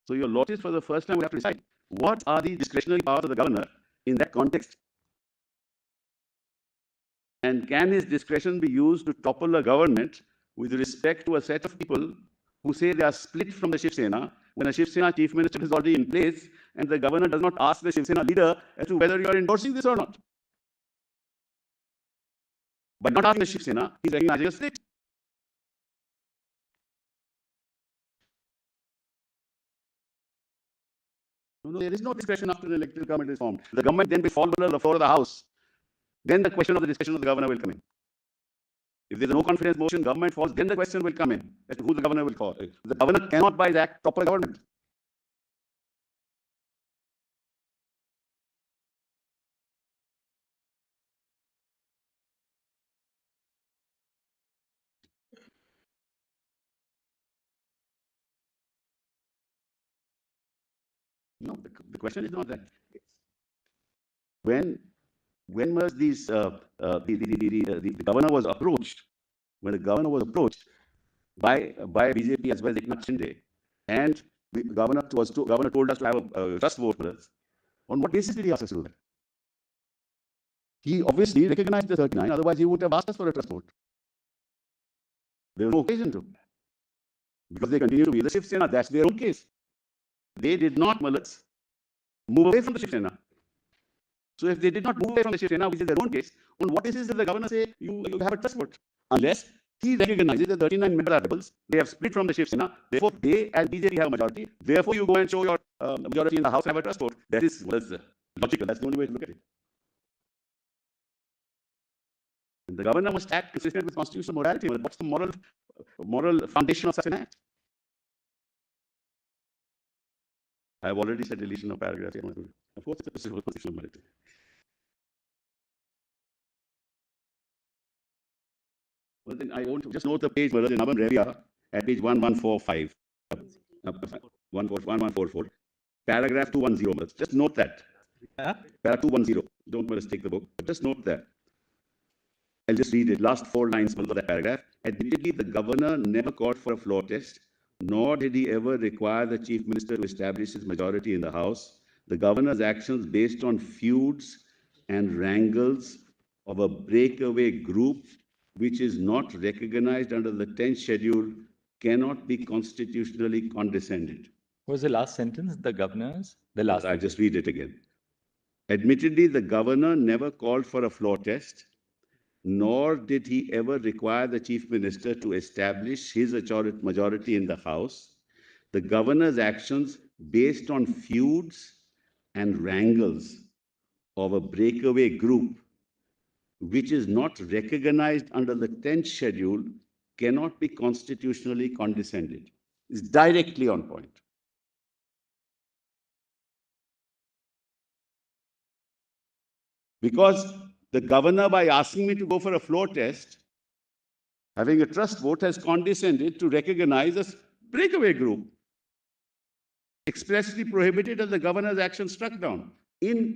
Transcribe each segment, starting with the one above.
So your lordships for the first time will have to decide what are the discretionary powers of the governor in that context. And can his discretion be used to topple a government with respect to a set of people who say they are split from the Shiv Sena when a Shiv Sena chief minister is already in place and the governor does not ask the Shiv Sena leader as to whether you are endorsing this or not? By not asking the Shiv Sena, he is recognizing a split. No, there is no discretion after the elected government is formed. The government then will fall below the floor of the House. Then the question of the discretion of the governor will come in. If there's a no confidence motion, government falls, then the question will come in as to who the governor will call. The governor cannot, by that, topple government. No, the question is not that. When was these the governor was approached? When the governor was approached by BJP as well as Eknath Shinde, and the governor told us to have a trust vote for us. On what basis did he ask us to do that? He obviously recognized the 39, otherwise he would have asked us for a trust vote. There was no occasion to. Because they continue to be the Shiv Sena, that's their own case. They did not, Malats, move away from the Shiv Sena. So if they did not move away from the Shiv Sena, which is their own case, on what basis did the governor say you have a trust vote? Unless he recognizes that 39 members are rebels, they have split from the Shiv Sena, therefore they and BJP have a majority, therefore you go and show your majority in the House and have a trust vote. That is logical, that's the only way to look at it. And the governor must act consistent with constitutional morality. What's the moral foundation of such an act? I have already said deletion of paragraph. Of course, it's a constitutional morality. Well, then I want to just note the page, in Nabam Revia, at page 1145, 1144, paragraph 210. Just note that. Paragraph 210. Don't mistake the book, but just note that. I'll just read it. Last 4 lines below that paragraph. Admittedly, the governor never called for a floor test, nor did he ever require the chief minister to establish his majority in the House. The governor's actions based on feuds and wrangles of a breakaway group which is not recognized under the 10th schedule cannot be constitutionally condescended. What was the last sentence? The governor's? The last. I'll just read it again. Admittedly, the governor never called for a floor test, nor did he ever require the chief minister to establish his majority in the House. The governor's actions based on feuds and wrangles of a breakaway group which is not recognized under the 10th schedule cannot be constitutionally condescended. It's directly on point. Because the governor, by asking me to go for a floor test, having a trust vote, has condescended to recognize a breakaway group, expressly prohibited and the governor's action struck down in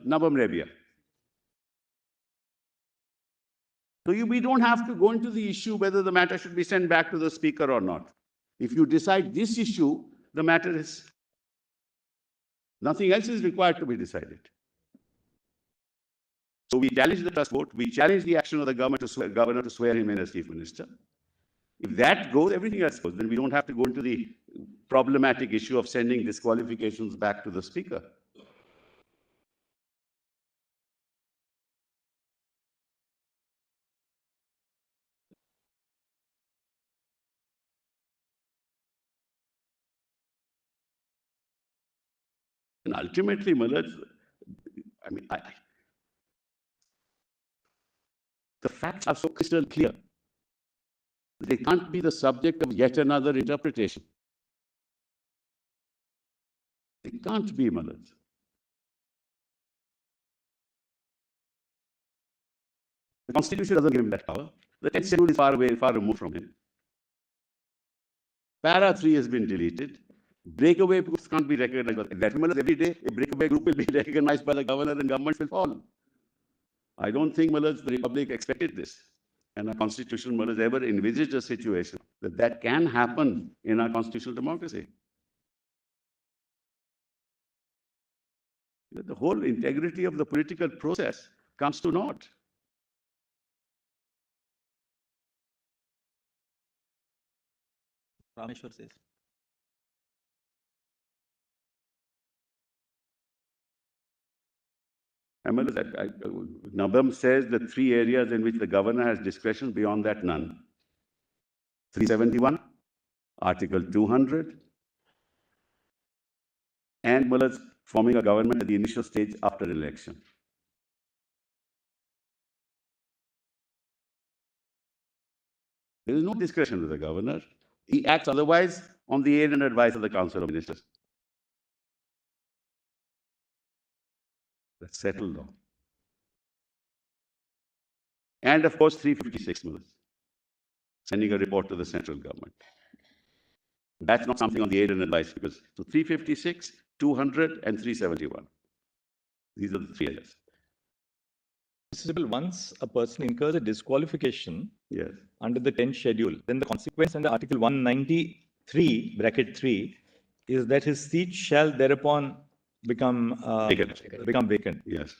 Nabam Revia. So we don't have to go into the issue whether the matter should be sent back to the speaker or not. If you decide this issue, the matter is, nothing else is required to be decided. So we challenge the trust vote. We challenge the action of the governor to swear him in as chief minister. If that goes, everything else goes. Then we don't have to go into the problematic issue of sending disqualifications back to the speaker. And ultimately, Malad, I mean, the facts are so crystal clear. They can't be the subject of yet another interpretation. They can't be, Malad. The Constitution doesn't give him that power. The 10th schedule is far away, far removed from him. Para 3 has been deleted. Breakaway groups can't be recognized. That means every day a breakaway group will be recognized by the governor and government will fall. I don't think, Malad, the Republic expected this. And our constitution, Malad, ever envisaged a situation that can happen in our constitutional democracy. The whole integrity of the political process comes to naught. Rameshwar says. Nabam says the 3 areas in which the governor has discretion, beyond that, none. 371, Article 200, and Muller's forming a government at the initial stage after election. There is no discretion with the governor. He acts otherwise on the aid and advice of the Council of Ministers. That's settled law. And of course, 356 Mullers, sending a report to the central government. That's not something on the aid and advice, because so 356, 200, and 371. These are the 3 areas. Once a person incurs a disqualification Yes. under the 10th schedule, then the consequence under Article 193, bracket 3, is that his seat shall thereupon become vacant. Yes.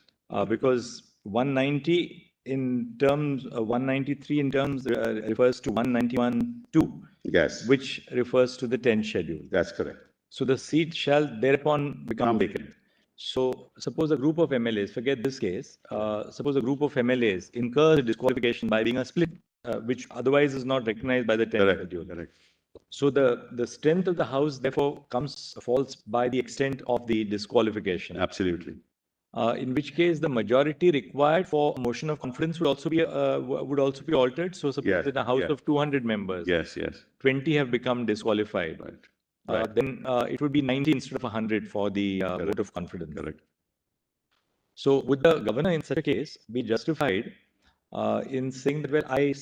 Because 190 in terms, 193 in terms refers to 191(2), Yes. which refers to the 10th schedule. That's correct. So the seat shall thereupon become vacant. So suppose a group of MLAs, forget this case, suppose a group of MLAs incurs a disqualification by being a split, which otherwise is not recognized by the 10th schedule. Correct. So the strength of the House therefore falls by the extent of the disqualification. Absolutely. In which case the majority required for motion of confidence would also be altered. So suppose in a House of 200 members, 20 have become disqualified. Right. Then it would be 90 instead of 100 for the vote of confidence. Correct. So would the governor in such a case be justified in saying that, well, I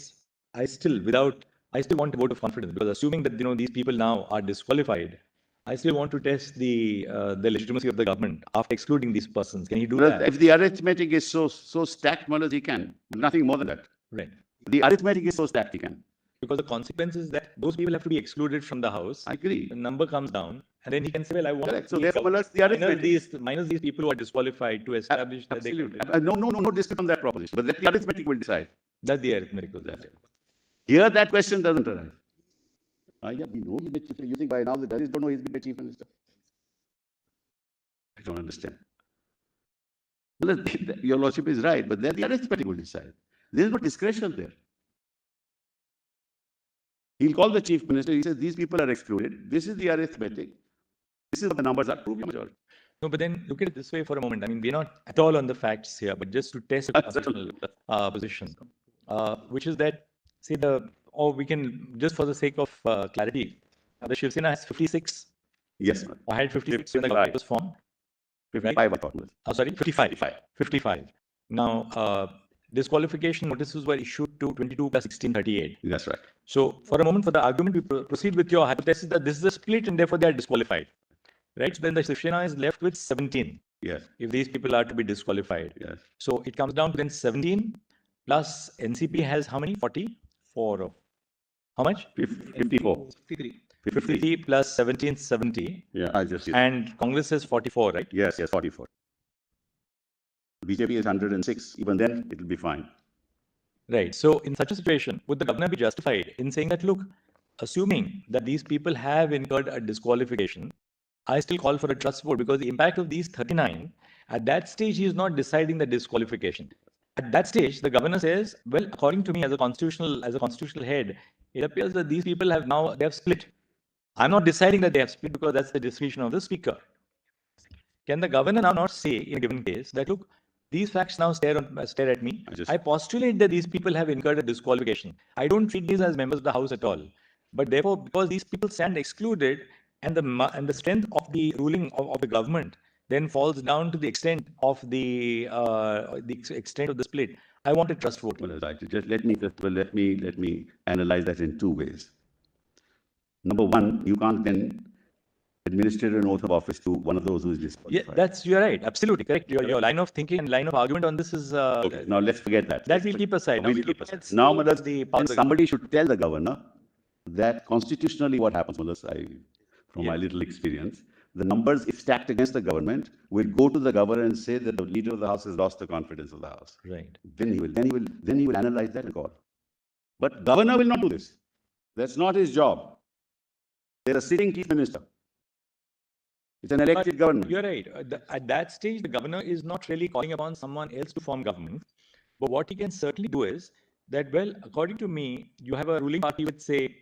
still want a vote of confidence, because assuming that these people now are disqualified, I still want to test the legitimacy of the government after excluding these persons. Can he do that? If the arithmetic is so stacked, Mullers, he can. Nothing more than that. Right. The arithmetic is so stacked, he can. Because the consequence is that those people have to be excluded from the House. I agree. The number comes down, and then he can say, well, I want. Correct. So therefore, Mullers, the arithmetic. Minus these people who are disqualified to establish that they can. No dispute on that proposition. But the arithmetic will decide. That the arithmetic will decide. Here, that question doesn't arise. Yeah, we know he's the chief. You think by now the judges don't know he's the chief minister? I don't understand. Well, your lordship is right, but then the arithmetic will decide. There is no discretion there. He'll call the chief minister. He says, these people are excluded. This is the arithmetic. This is what the numbers are. Prove your majority. No, but then look at it this way for a moment. I mean, we're not at all on the facts here, but just to test a position, which is that, say, we can, just for the sake of clarity, the Shiv Sena has 56. Yes, or had 56 when the government was formed. 55, I thought. Oh, sorry, 55. Now, disqualification notices were issued to 22 plus 1638. That's right. So, for a moment, for the argument, we proceed with your hypothesis that this is a split and therefore they are disqualified. Right? So then the Shiv Sena is left with 17. Yes. If these people are to be disqualified. Yes. So it comes down to then 17 plus NCP has how many? 44. How much? 54. 53 plus 17, 70. Yeah, I just see. And Congress has 44, right? Yes, 44. BJP is 106. Even then, it will be fine. Right. So in such a situation, would the governor be justified in saying that, look, assuming that these people have incurred a disqualification, I still call for a trust vote, because the impact of these 39, at that stage, he is not deciding the disqualification. At that stage, the governor says, well, according to me, as a constitutional head, it appears that these people they have split. I'm not deciding that they have split because that's the decision of the speaker. Can the governor now not say in a given case that, look, these facts now stare at me. I postulate that these people have incurred a disqualification. I don't treat these as members of the House at all. But therefore, because these people stand excluded, and the strength of the ruling of the government then falls down to the extent of the extent of the split, I want a trust vote. Well, just let me analyze that in 2 ways. Number one, you can't then administer an oath of office to one of those who is disqualified. Yeah, you're right. Absolutely correct. Your line of thinking and line of argument on this is. Okay, now let's forget that. That we'll keep aside. Now, somebody should tell the governor that constitutionally what happens, from my little experience, the numbers, if stacked against the government, will go to the governor and say that the leader of the house has lost the confidence of the house. Right. Then he will analyze that and call. But governor will not do this. That's not his job. They're a sitting chief minister. It's an elected government. You're right. At that stage, the governor is not really calling upon someone else to form government. But what he can certainly do is that, well, according to me, you have a ruling party with, say,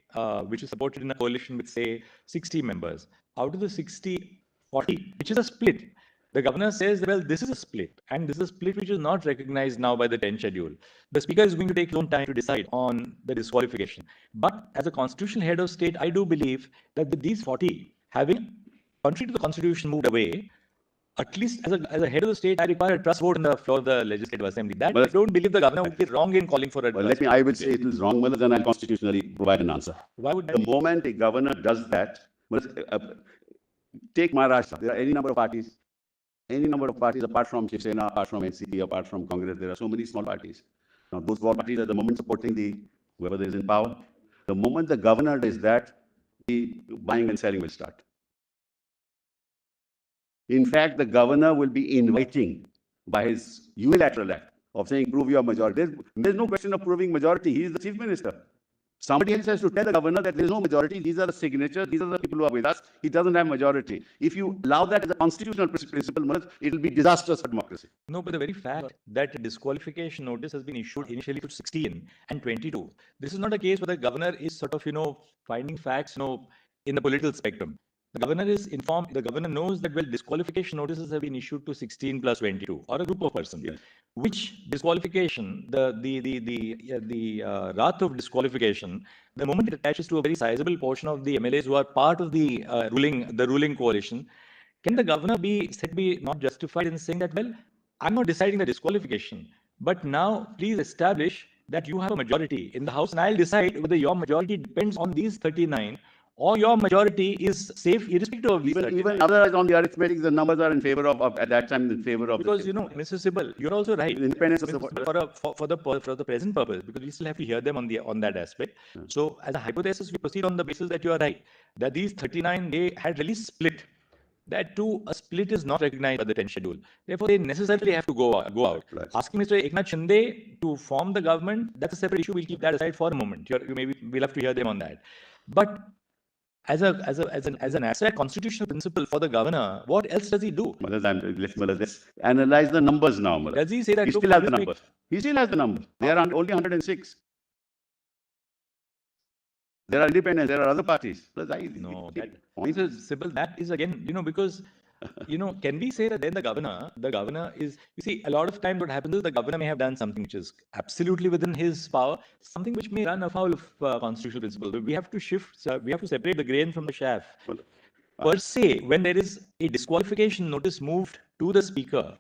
which is supported in a coalition with, say, 60 members. Out of the 60, 40, which is a split. The governor says, well, this is a split, and this is a split which is not recognized now by the 10th schedule. The speaker is going to take his own time to decide on the disqualification. But as a constitutional head of state, I do believe that with these 40, having, contrary to the constitution, moved away, at least as a head of the state, I require a trust vote on the floor of the Legislative Assembly. That I don't believe the governor would be wrong in calling for a well, I will say it is wrong, but then I'll constitutionally provide an answer. Why would the moment a governor does that, take Maharashtra, there are any number of parties apart from Sena, apart from NCP, apart from Congress, there are so many small parties. Now, those small parties are the moment supporting whoever is in power. The moment the governor does that, the buying and selling will start. In fact, the governor will be inviting by his unilateral act of saying, prove your majority. There's no question of proving majority. He is the chief minister. Somebody else has to tell the governor that there's no majority. These are the signatures. These are the people who are with us. He doesn't have majority. If you allow that as a constitutional principle, it will be disastrous for democracy. No, but the very fact that a disqualification notice has been issued initially for 16 and 22, this is not a case where the governor is sort of, finding facts, in the political spectrum. The governor is informed, the governor knows that, well, disqualification notices have been issued to 16 plus 22, or a group of persons. Yes. Which disqualification, the wrath of disqualification, the moment it attaches to a very sizable portion of the MLAs who are part of the ruling coalition, can the governor be said to be not justified in saying that, well, I'm not deciding the disqualification, but now please establish that you have a majority in the House, and I'll decide whether your majority depends on these 39, or your majority is safe irrespective of these. Even otherwise, on the arithmetic, the numbers are in favor of, at that time, in favor of. Because, Mr. Sibal, you're also right. Independence of for the present purpose, because we still have to hear them on that aspect. Yeah. So, as a hypothesis, we proceed on the basis that you are right, that these 39, they had really split. That too, a split is not recognized by the 10th schedule. Therefore, they necessarily have to go out. Right. Asking Mr. Eknath Shinde to form the government, that's a separate issue. We'll keep that aside for a moment. We'll have to hear them on that. But as an abstract constitutional principle for the governor, what else does he do? Let's analyze the numbers now. Does he say that? He still has the numbers. He still has the numbers. They are only 106. There are independents. There are other parties. No, Sybil, that is again, because, can we say that then the governor is, you see, a lot of times what happens is the governor may have done something which is absolutely within his power, something which may run afoul of constitutional principle. We have to separate the grain from the chaff. Per se, when there is a disqualification notice moved to the speaker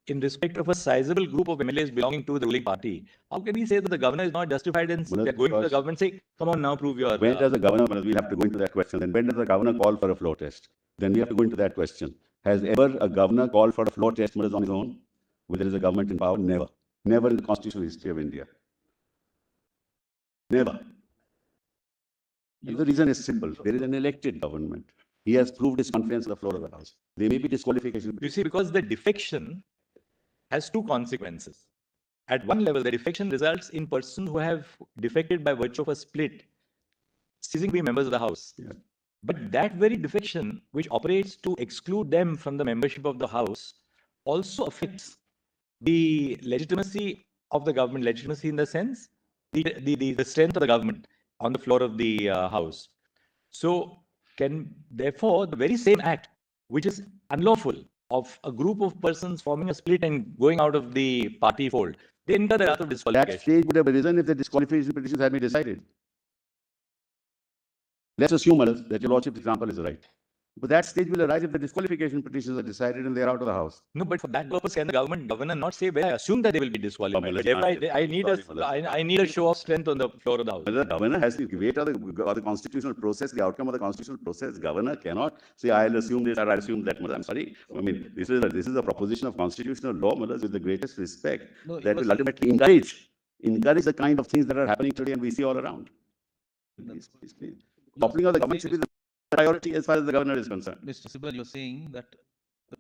in respect of a sizable group of MLAs belonging to the ruling party, how can we say that the governor is not justified in going to the government and say, come on now, prove your... When does the governor, we'll have to go into that question, and when does the governor call for a floor test? Then we have to go into that question. Has ever a governor called for a floor test on his own when there is a government in power? Never. Never in the constitutional history of India. Never. The reason is simple. There is an elected government. He has proved his confidence on the floor of the House. There may be disqualification. You see, because the defection has two consequences. At one level, the defection results in persons who have defected by virtue of a split ceasing to be members of the House. Yeah. But that very defection, which operates to exclude them from the membership of the House, also affects the legitimacy of the government, legitimacy in the sense, the strength of the government on the floor of the House. So, therefore, the very same act, which is unlawful, of a group of persons forming a split and going out of the party fold, they incur the wrath of disqualification. That stage would have arisen if the disqualification petitions had been decided. Let's assume that your Lordship's example is right. But that stage will arise if the disqualification petitions are decided and they are out of the House. No, but for that purpose, can the governor not say, well, I assume that they will be disqualified. I need a show of strength on the floor of the House. But the governor has to wait for the constitutional process, the outcome of the constitutional process. Governor cannot say, I'll assume this or I'll assume that. I'm sorry. I mean, this is a proposition of constitutional law, with the greatest respect, that will ultimately encourage the kind of things that are happening today and we see all around. Toppling of the government should be the priority as far as the governor is concerned. Mr. Sibal, you're saying that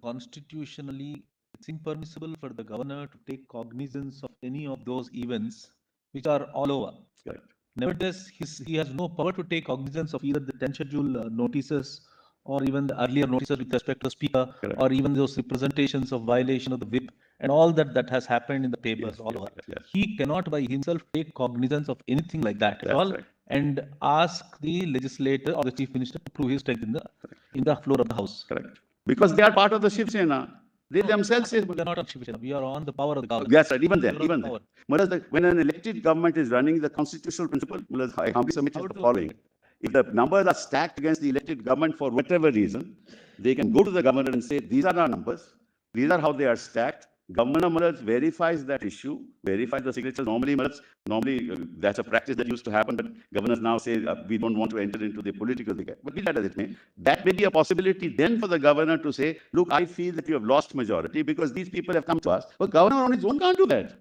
constitutionally it's impermissible for the governor to take cognizance of any of those events which are all over. Correct. Nevertheless, he has no power to take cognizance of either the 10th schedule notices or even the earlier notices with respect to the speaker, Correct. or even those representations of violation of the whip and all that has happened in the papers all over. Yes. He cannot by himself take cognizance of anything like that at That's all right. and ask the legislator or the chief minister to prove his strength in the floor of the house. Correct. Because they are part of the Shiv Sena. They themselves say, We are not on Shiv Sena. We are on the power of the government. yes, sir, even then, We are on even the then. power. Whereas when an elected government is running, the constitutional principle, I humbly submit is the following. If the numbers are stacked against the elected government for whatever reason, they can go to the governor and say, these are our numbers, these are how they are stacked. Governor verifies that issue, verifies the signatures. Normally, that's a practice that used to happen, but governors now say, we don't want to enter into the political thing. But be that as it may, that may be a possibility then for the governor to say, look, I feel that you have lost majority because these people have come to us. But governor on his own can't do that.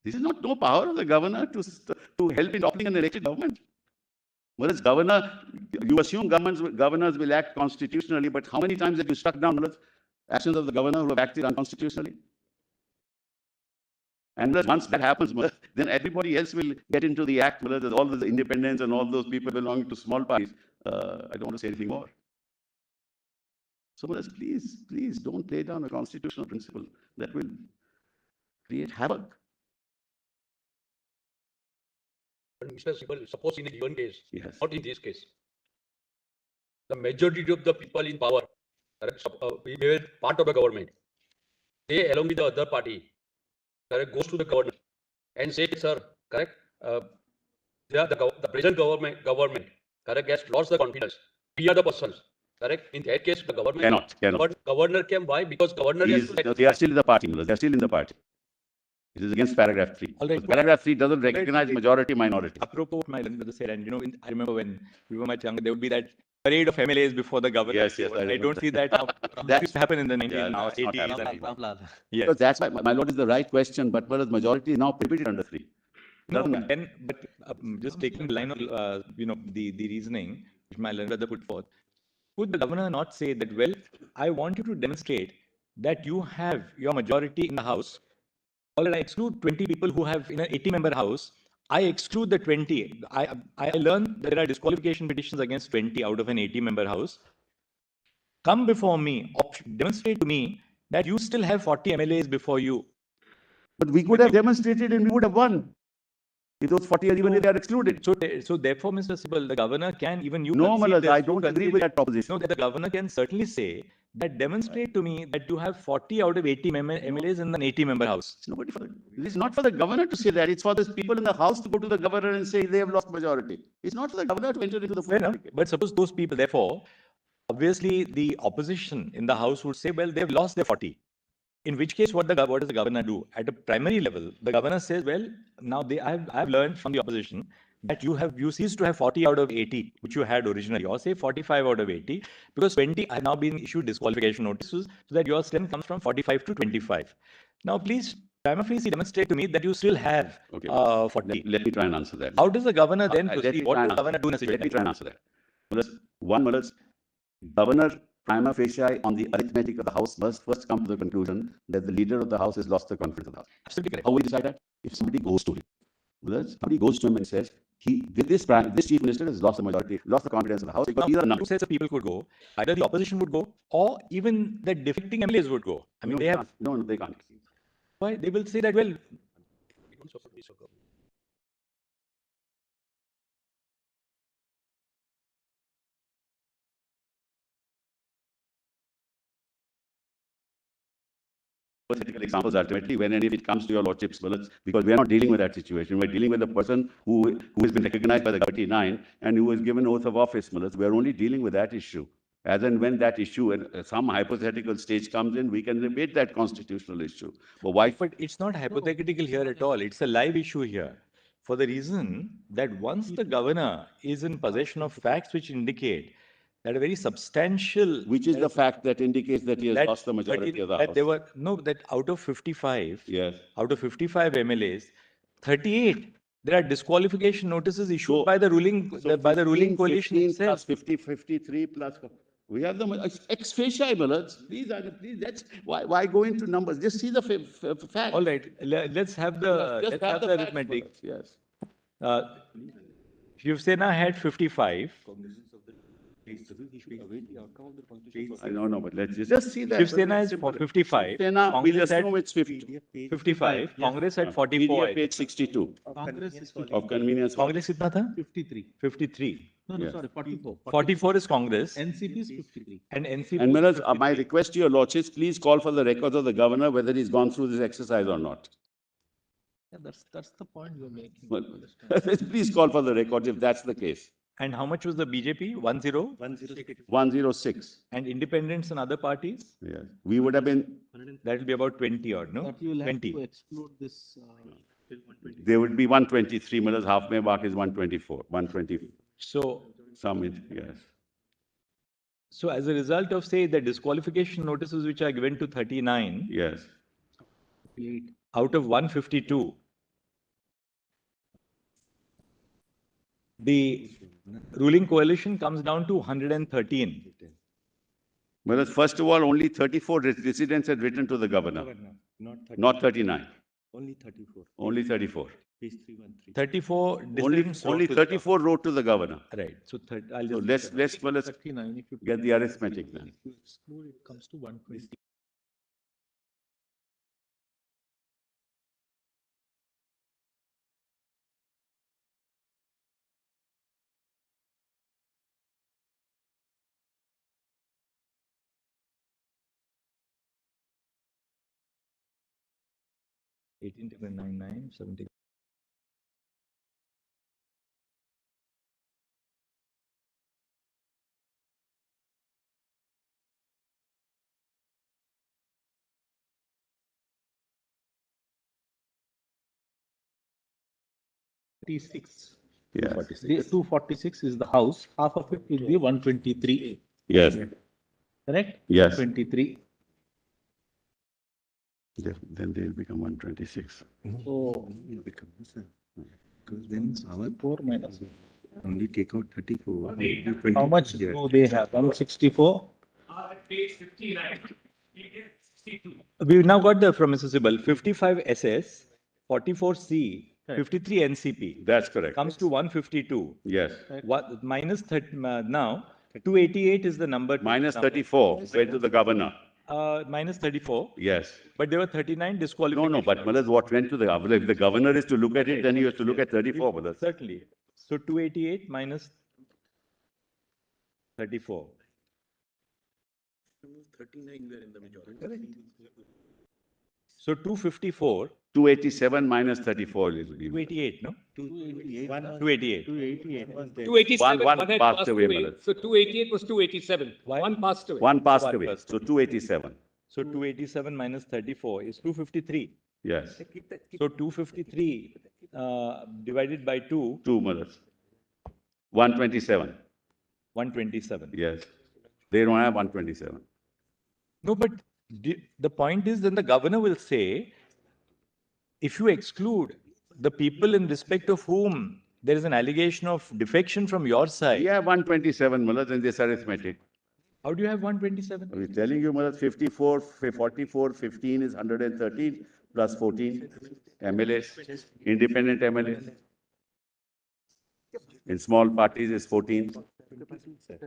This is no power of the governor to help in toppling an elected government. Whereas you assume governors will act constitutionally, but how many times have you struck down actions of the governor who have acted unconstitutionally? And once that happens, then everybody else will get into the act. There's all the independents and all those people belonging to small parties. I don't want to say anything more. So please don't lay down a constitutional principle that will create havoc. Mr. Sibal, suppose in a given case, Yes. not in this case, the majority of the people in power, we were part of the government, they along with the other party, goes to the governor and says, sir, correct, the present government, has lost the confidence. We are the persons, correct. In that case, the government cannot. Governor came. Why? Because governor they are still in the party. They are still in the party. It is against paragraph 3. Right. Paragraph 3 doesn't recognize majority minority. Apropos what my brother said, and I remember when we were much younger, there would be that parade of MLAs before the governor. Yes, I don't see that now. That used to happen in the 1980s. Yes. Because that's why, my lord, is the right question, but whereas majority is now prohibited under 3. No, but just taking the line of, the reasoning which my brother put forth, could the governor not say that, well, I want you to demonstrate that you have your majority in the house. All right, I exclude 20 people who have in an 80-member house. I exclude the 20. I learned that there are disqualification petitions against 20 out of an 80-member house. Come before me, demonstrate to me that you still have 40 MLAs before you. But we could have demonstrated and we would have won. If those 40 are even if they are excluded. So therefore, Mr. Sibal, the governor can, even you... No, Malaz, I don't agree with that proposition. No, that the governor can certainly say that demonstrate to me that you have 40 out of 80 MLAs in an 80-member house. It is not for the governor to say that. It's for the people in the house to go to the governor and say they have lost majority. It's not for the governor to enter into the... Fair enough. But suppose those people, therefore, obviously the opposition in the house would say, well, they've lost their 40. In which case, what does the governor do? At a primary level, the governor says, well, now I've learned from the opposition that you ceased to have 40 out of 80, which you had originally, or say 45 out of 80, because 20 have now been issued disqualification notices, so that your strength comes from 45 to 25. Now, please, prima facie demonstrate to me that you still have 40. Let me try and answer that. How does the governor then proceed? What does the governor do in a situation? Let me try and answer that. One, governor prima facie on the arithmetic of the house must first come to the conclusion that the leader of the house has lost the confidence of the house. Absolutely correct. How we decide that? If somebody goes to him, and says, this chief minister has lost the majority, lost the confidence of the house. Because now, two sets of people could go. Either the opposition would go, or even the defecting MLAs would go. I mean, they can't. Why? They will say that, well, hypothetical examples ultimately when and if it comes to your lordship's balance, because we are not dealing with that situation. We're dealing with a person who has been recognized by the 39 and who was given oath of office. We're only dealing with that issue. As and when that issue and some hypothetical stage comes in, we can debate that constitutional issue. But why? But it's not hypothetical here at all. It's a live issue here. For the reason that once the governor is in possession of facts which indicate that a very substantial... Which is the fact that indicates that he has lost the majority of the house? That out of 55, yes, out of 55 MLAs, 38 There are disqualification notices issued So- by the ruling So by the ruling 15, coalition 15 itself. plus 50, 53 plus. We have them ex facie, Malad. Please, that's why go into numbers? Just see the fact. All right, let's have the Just let's have the facts, arithmetic. Malad. Yes. Shiv Sena had 55. I don't know, but let's just see that. Shiv Sena is for 55. Sena, we'll Congress assume at it's 50. 55. Congress at 44. PDF page 62 Congress is of convenience. Congress kitna tha? 53. 53. No, no, Yes. sorry, 44. 44 is Congress. NCP is 53. And NCP. And Malad, my request to your lordships, please call for the records of the governor whether he's gone through this exercise or not. Yeah, that's the point you're making. Well, please call for the records if that's the case. And how much was the BJP? 10? 106. And independents and other parties? Yes. We would have been, That will be about 20 or no? But you will have 20. to exclude this. there would be 123. Malad, halfway mark is 124. 120. So, Yes. so as a result of, say, the disqualification notices which are given to 39 Yes. out of 152, the ruling coalition comes down to 113. Malad, first of all, only 34 residents had written to the governor, not 39. Only 34. Only 34. Page 313. 34 Only, dissidents only wrote to the 34 wrote to the governor. governor. Right. So I'll So just let's Malad, 39, if you get the arithmetic then. if you exclude, it comes to 120. eighteen to 99, 70. Yes. 246 is the house, half of it will be 123, Yes. correct? Yes. 23. Then they'll become 126. So Because then our 4 minus. only take out 34. How much do they have? 164? Page 59. We've now got the from Mr. Sibal 55 SS, 44 C, 53 NCP. That's correct. Comes to 152. Yes. What minus 30 now 288 is the number. Minus 34 went to the governor. Minus 34. Yes. But there were 39 disqualifications. No, but Malad, what went to the governor? If the governor is to look at it, then he has to look at 34, Malad. Certainly. So 288 minus 34. 39 were in the majority. So 254, 287 minus 34 will give. 288, no? 288. 288. 288 was there. 287, One had passed away, Malad. So 288 was 287. Why? One passed away. One passed One away. passed So 287. So 287 minus 34 is 253. Yes. So 253 divided by 2, 2, Malad. 127. 127. Yes. They don't have 127. No, but the point is then the governor will say, if you exclude the people in respect of whom there is an allegation of defection from your side, We have 127, Malad, in this arithmetic. how do you have 127? I'm telling you, Malad, 54, 44, 15 is 113 plus 14 MLAs, independent MLAs. In small parties is 14.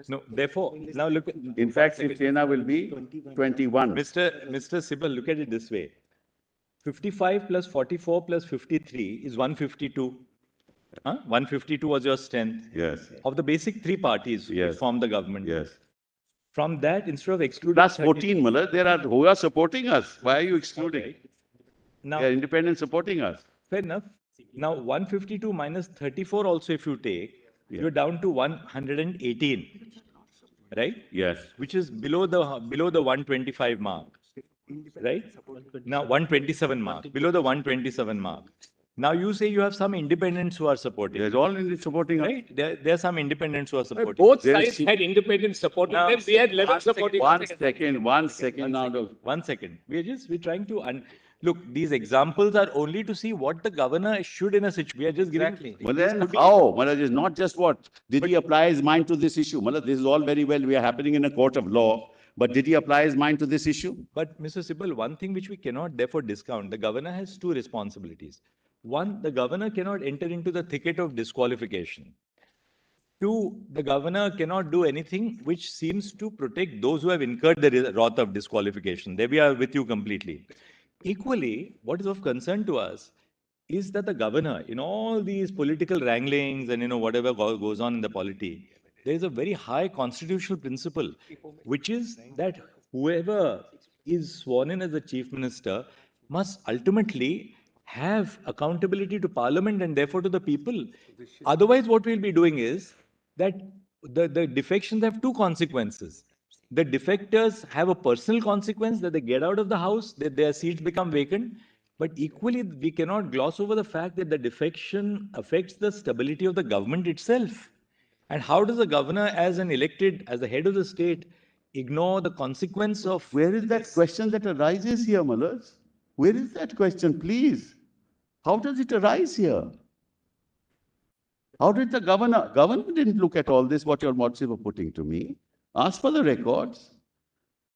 No, therefore, now look at In fact, Shiv Sena will be 21. Mr. Sibal, look at it this way. 55 plus 44 plus 53 is 152. 152 was your strength. Yes, Of the basic three parties which Yes. form the government. yes. From that, instead of excluding Plus 30 14, Malad, there are who are supporting us. Why are you excluding? Now, They are independent supporting us. fair enough. Now, 152 minus 34 also, if you take, Yeah. you're down to 118, right? Yes, Which is below the 125 mark, right? Now 127 mark, below the 127 mark. Now you say you have some independents who are supporting, there's all in supporting us. right? There are some independents who are supporting. Both There sides is- had independent supporting Now, them. We had 11 supporting. One second now. One second. We're trying to Look, these examples are only to see what the governor should in a situation. We are just giving. Exactly. But This then could be- how? Malaj is not just what. Did he apply his mind to this issue? Malaj, this is all very well. We are happening in a court of law. But did he apply his mind to this issue? But Mr. Sibal, one thing which we cannot therefore discount, the governor has two responsibilities. One, the governor cannot enter into the thicket of disqualification. Two, the governor cannot do anything which seems to protect those who have incurred the wrath of disqualification. There we are with you completely. Equally, what is of concern to us is that the governor, in all these political wranglings and whatever goes on in the polity, there is a very high constitutional principle, which is that whoever is sworn in as the chief minister must ultimately have accountability to parliament and therefore to the people. Otherwise, what we'll be doing is that the defections have two consequences. The defectors have a personal consequence that they get out of the house, that their seats become vacant. But equally, we cannot gloss over the fact that the defection affects the stability of the government itself. And how does the governor, as an elected, as the head of the state, ignore the consequence of Where is that question that arises here, Malaj? Where is that question, please? How does it arise here? How did the governor didn't look at all this, what your lordship were putting to me. Ask for the records.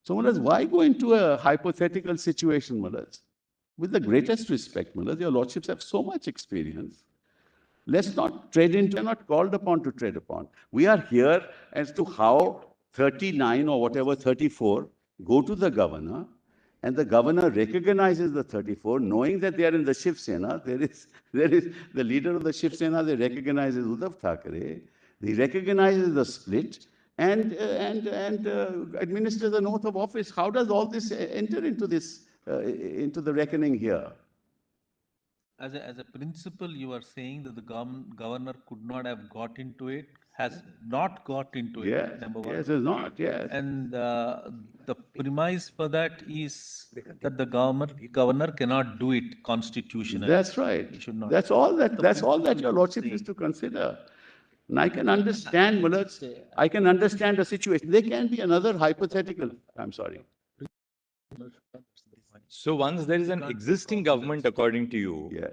So, Malaj, why go into a hypothetical situation, Malaj? With the greatest respect, Malaj, your lordships have so much experience. Let's not tread into, we are not called upon to tread upon. We are here as to how 39 or whatever 34 go to the governor, and the governor recognizes the 34, knowing that they are in the Shiv Sena. There is the leader of the Shiv Sena, they recognize Uddhav Thackeray. He recognizes the split and administers an oath of office. How does all this enter into this, into the reckoning here? As a principle, you are saying that the governor could not have got into it, has not got into it, Yes, number one. yes, it's not, yes. And the premise for that is that the governor cannot do it constitutionally. That's right. He should not. That's all that principle your you lordship say. is to consider. And I can understand, Mulaj, I can understand the situation. There can be another hypothetical. I'm sorry. So once there is an existing government, according to you, Yes.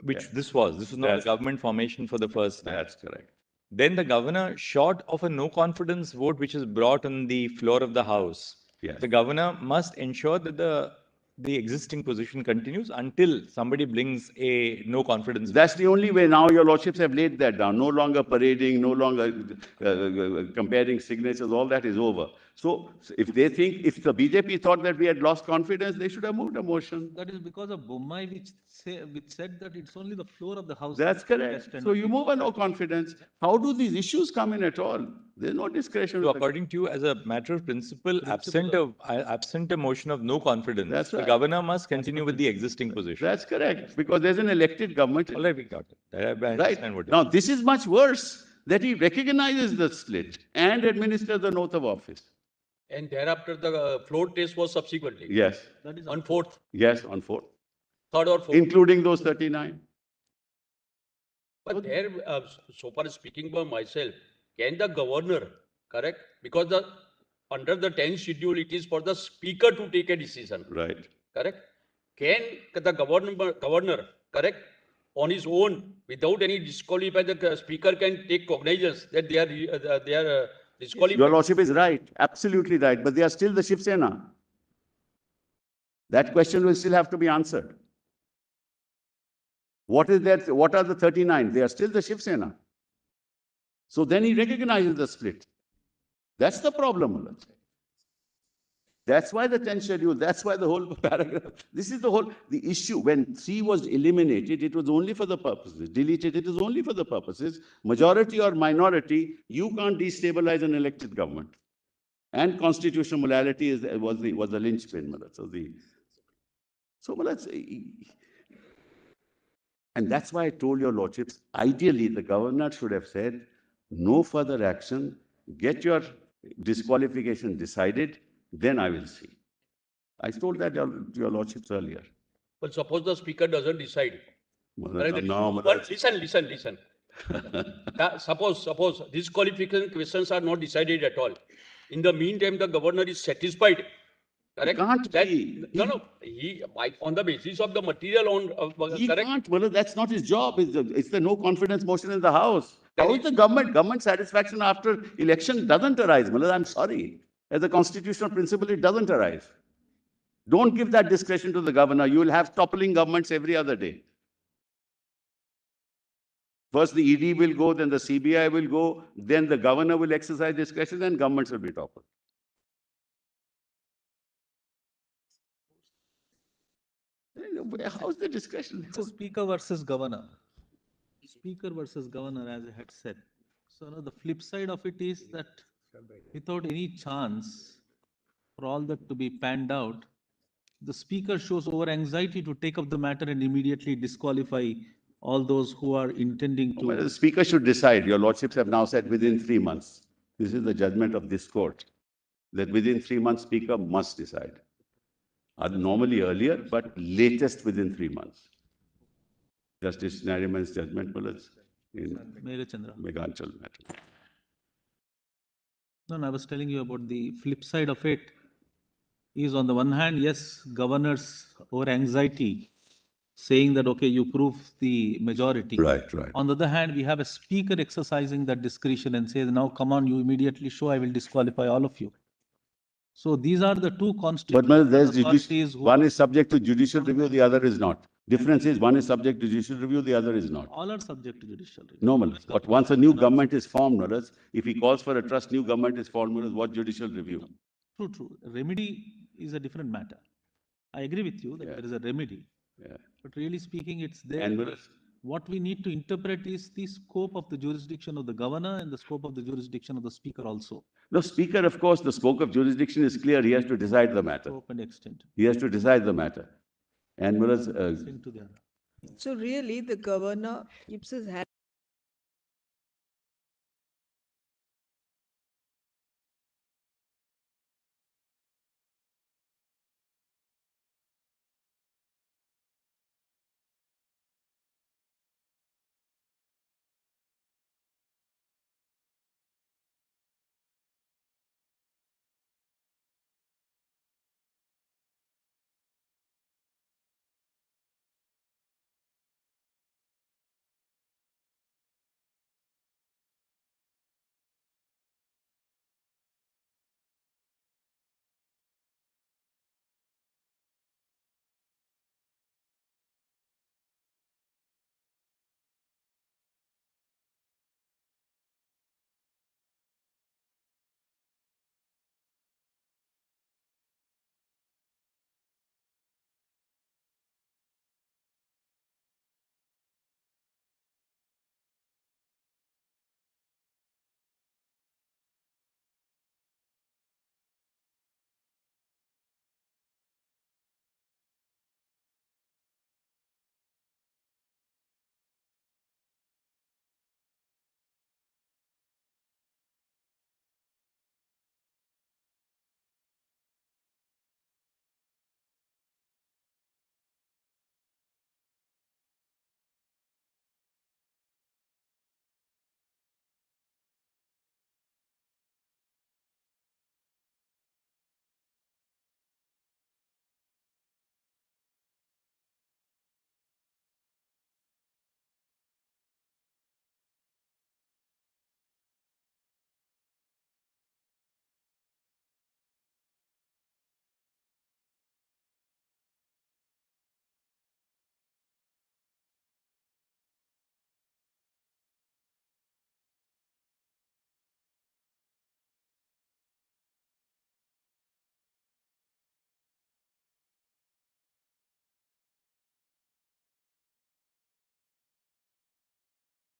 which yes. this was not a That's- government formation for the first time. That's correct. Then the governor, short of a no confidence vote which is brought on the floor of the House, Yes. the governor must ensure that the existing position continues until somebody brings a no confidence vote. That's the only way. Now your lordships have laid that down. No longer parading, no longer comparing signatures, all that is over. So if they think, if the BJP thought that we had lost confidence, they should have moved a motion. That is because of Bommai, which said that it's only the floor of the house. That's that correct. test and- So you move a no confidence. How do these issues come in at all? There's no discretion. So with the- according to you, as a matter of principle, absent a motion of no confidence, That's the right. governor must continue with the existing position. That's correct, because there's an elected government. All right, we got it. I understand Right. what Now, this is much worse, that he recognizes the split and administers the oath of office. And thereafter, the floor test was subsequently. Yes, That is On fourth, yes, on 4th, third or fourth. including those 39. But there, so far as speaking for myself, can the governor, correct? Because under the 10th schedule, it is for the speaker to take a decision, Right. correct? Can the governor, correct, on his own, without any disqualify, the speaker can take cognizance that they are disqualified? Your lordship is right, absolutely right, but they are still the Shiv Sena. That question will still have to be answered. What is that? What are the 39? They are still the Shiv Sena. So then he recognizes the split. That's the problem, Mulaj. That's why the 10th schedule, that's why the whole paragraph, this is the issue. When 3 was eliminated, it was only for the purposes, deleted, it is only for the purposes, majority or minority, you can't destabilize an elected government. And constitutional morality was the linchpin, Mulaj. So Mulaj, and that's why I told your lordships, ideally the governor should have said, no further action, get your disqualification decided, then I will see. I told that to your lordships earlier. But suppose the speaker doesn't decide. Correct? No, But listen. Suppose these qualification questions are not decided at all. In the meantime, the governor is satisfied Correct? can't That, be. no. On the basis of the material He correct? can't, well, that's not his job. It's the no confidence motion in the House. Then How is the government satisfaction after election doesn't arise? Well, I'm sorry. As a constitutional principle, it doesn't arise. Don't give that discretion to the governor. You will have toppling governments every other day. First, the ED will go, then the CBI will go, then the governor will exercise discretion, and governments will be toppled. How's the discretion? So speaker versus governor. Speaker versus governor, as I had said. So now the flip side of it is that without any chance for all that to be panned out, the speaker shows over anxiety to take up the matter and immediately disqualify all those who are intending Well, to. the speaker should decide. Your lordships have now said within 3 months. This is the judgment of this court, that within 3 months, speaker must decide. Normally earlier, but latest within 3 months. Justice Nariman's judgment was in Meghachandra. Meghanchal matter. No, I was telling you about the flip side of it is on the one hand, yes, governors over anxiety saying that, okay, you prove the majority. Right. On the other hand, we have a speaker exercising that discretion and says, now come on, you immediately show, I will disqualify all of you. So these are the two But constitutional there's authorities who one is subject to judicial review, the other is not. Difference is one is subject to judicial review, the other is not. all are subject to judicial review. No, Malas. But once a new government is formed, Malas, if he calls for a trust, new government is formed, Malas, what judicial review? True. Remedy is a different matter. I agree with you that Yeah. there is a remedy. Yeah. But really speaking, it's there. And Malas, What we need to interpret is the scope of the jurisdiction of the governor and the scope of the jurisdiction of the speaker also. the speaker, of course, the scope of jurisdiction is clear. He has to decide the matter. Scope and extent. He has to decide the matter. And Malas, Extent to the other. So really, the governor keeps his hand.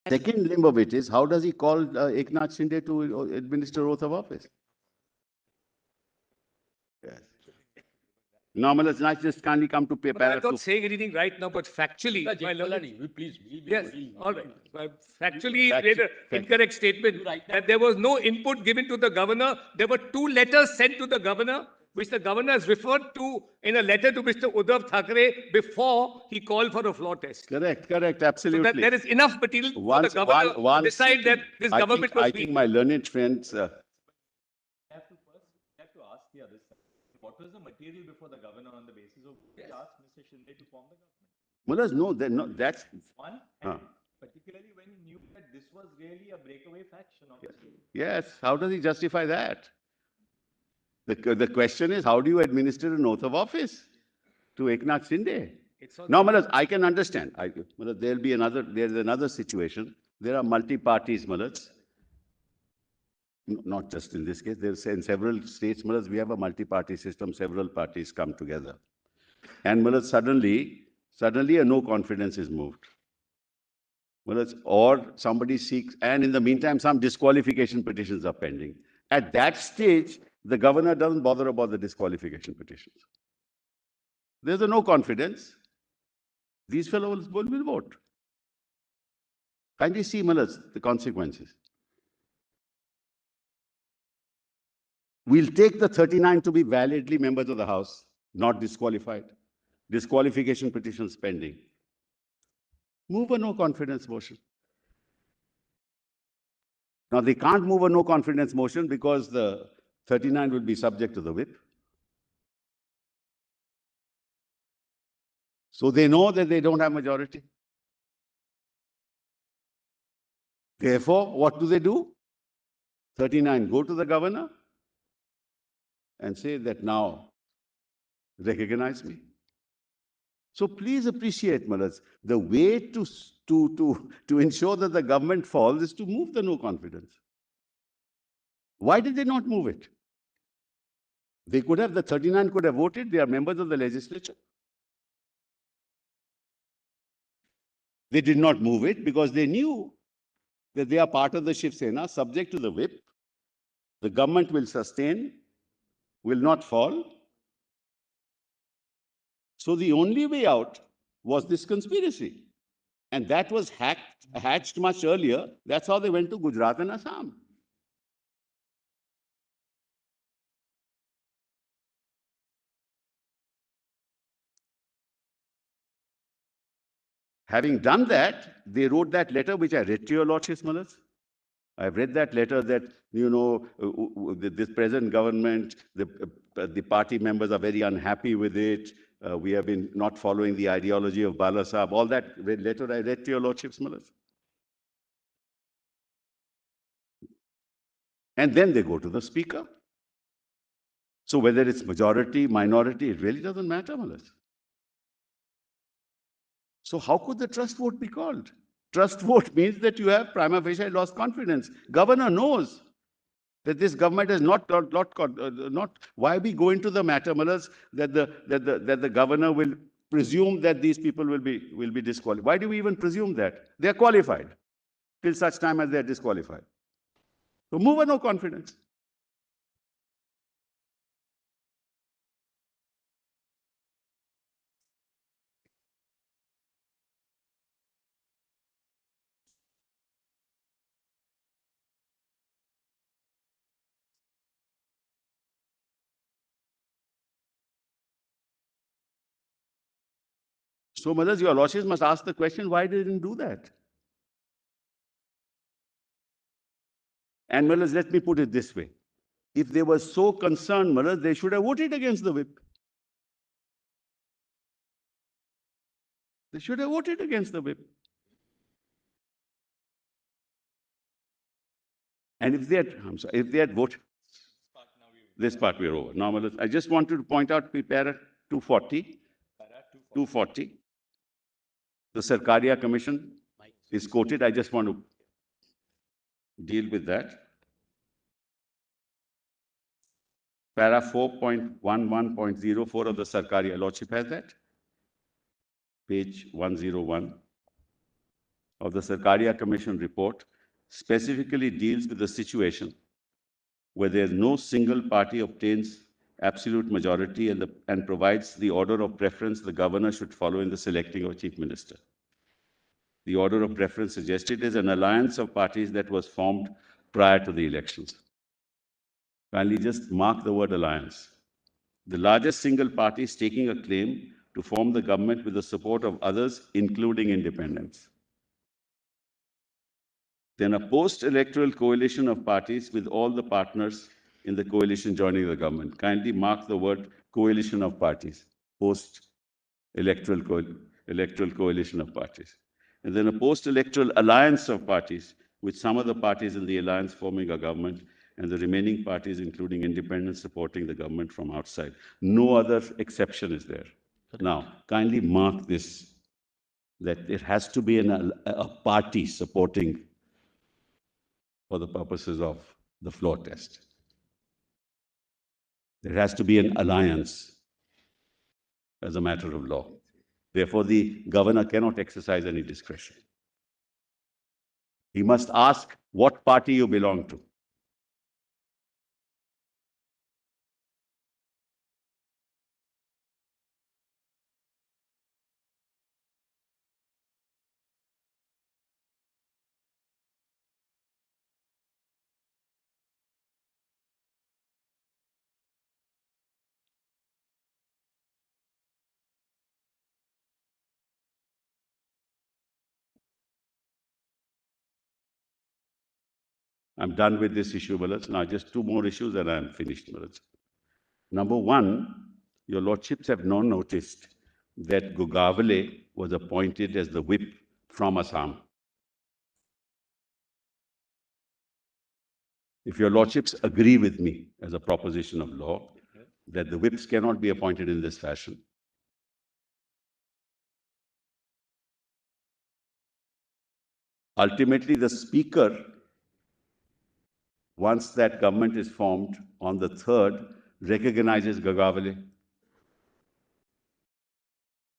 second limb of it is, how does he call Eknath Shinde to administer oath of office? Yes. No, Malas, not just kindly come to I'm paragraph not 2. saying anything right now, but factually, my learned- Please. yes, all right. Factually, Fact- made an fact- incorrect statement. And there was no input given to the governor. There were 2 letters sent to the governor, which the governor has referred to in a letter to Mr. Uddhav Thackeray before he called for a floor test. Correct, So that absolutely. there is enough material for the governor to decide that this government I was think weak. my learned friends, have to ask the other side what what was the material before the governor on the basis of which asked Mr. Shinde to form the government? Mullahs, no, that's One, Huh. and particularly when he knew that this was really a breakaway faction of the state. yes. How does he justify that? The question is, how do you administer an oath of office to Eknath Shinde? It's all Now, Malas, I can understand. Malas, there's another situation. There are multi-parties, Malas. Not just in this case. There's in several states, Malas, we have a multi-party system. Several parties come together. And Malas, suddenly a no confidence is moved. Malas, or somebody seeks, and in the meantime, some disqualification petitions are pending. At that stage, the governor doesn't bother about the disqualification petitions. There's a no confidence. These fellows will vote. Kindly see, Malas, the consequences. We'll take the 39 to be validly members of the House, not disqualified. Disqualification petitions pending. Move a no confidence motion. Now, they can't move a no confidence motion because the 39 will be subject to the whip. So they know that they don't have majority. Therefore, what do? 39 go to the governor and say that now recognize me. So please appreciate, Malas, the way to ensure that the government falls is to move the no confidence. Why did they not move it? They could have, the 39 could have voted, they are members of the legislature. They did not move it because they knew that they are part of the Shiv Sena, subject to the whip. The government will sustain, will not fall. So the only way out was this conspiracy. And that was hatched much earlier. That's how they went to Gujarat and Assam. Having done that, they wrote that letter, which I read to your lordships, Malas. I've read that letter that, this present government, the party members are very unhappy with it. We have been not following the ideology of Bala Sahib. All that letter I read to your lordships, Malas. And then they go to the speaker. So whether it's majority, minority, it really doesn't matter, Malas. So how could the trust vote be called? Trust vote means that you have prima facie lost confidence. Governor knows that this government is not. Why we go into the matter, Malas, that the governor will presume that these people will be disqualified. Why do we even presume that? They are qualified till such time as they are disqualified. So move a no confidence. So, Malas, your lordships must ask the question, why they didn't do that? And Malas, let me put it this way. If they were so concerned, Malas, they should have voted against the whip. They should have voted against the whip. And if they had voted, this part we're over. Now, Malas, I just wanted to point out para 240. 240. The Sarkaria Commission is quoted. I just want to deal with that. Para 4.11.04 of the Sarkaria, Lordship has that. Page 101 of the Sarkaria Commission report specifically deals with the situation where there is no single party obtains absolute majority and provides the order of preference the governor should follow in the selecting of chief minister. The order of preference suggested is an alliance of parties that was formed prior to the elections. Kindly just mark the word alliance. The largest single party staking a claim to form the government with the support of others, including independents. Then a post-electoral coalition of parties with all the partners in the coalition joining the government. Kindly mark the word coalition of parties, post-electoral electoral coalition of parties, and then a post-electoral alliance of parties, with some of the parties in the alliance forming a government and the remaining parties, including independents, supporting the government from outside. No other exception is there. Now, kindly mark this, that it has to be a party supporting for the purposes of the floor test. There has to be an alliance as a matter of law. Therefore, the governor cannot exercise any discretion. He must ask what party you belong to. I'm done with this issue, Malaj. Now, just two more issues and I'm finished, Malaj. Number one, your lordships have not noticed that Gugavale was appointed as the whip from Assam. If your lordships agree with me as a proposition of law that the whips cannot be appointed in this fashion, ultimately the speaker, once that government is formed on the 3rd, recognizes Gugavale.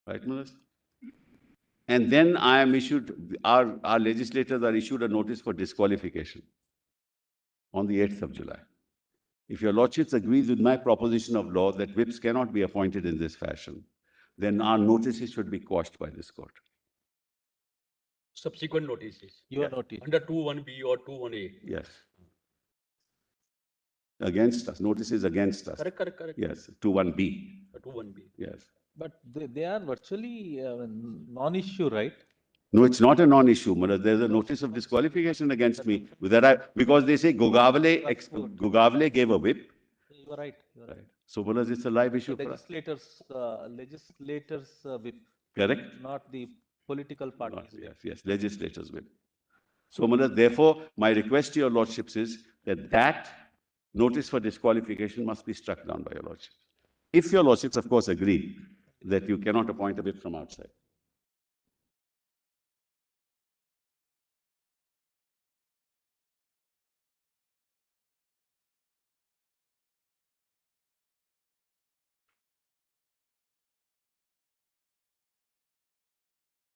Right, Manoj? And then I am issued, our legislators are issued a notice for disqualification on the 8th of July. If your lordships agrees with my proposition of law that whips cannot be appointed in this fashion, then our notices should be quashed by this court. Subsequent notices. Your notice. Under 2(1)(b) or 2(1)(a). Yes. Against us, notices against us. Correct. Yes, 2(1)(b). 2(1)(b). Yes. But they are virtually non-issue, right? No, it's not a non-issue. There's a notice of disqualification against me because they say Gugavale gave a whip. You are right. You are right. So, it's a live issue for us. Legislators whip. Correct? Not the political parties. Yes, legislators whip. So, therefore, my request to your lordships is that notice for disqualification must be struck down by your lordships. If your lordships, of course, agree that you cannot appoint a whip from outside.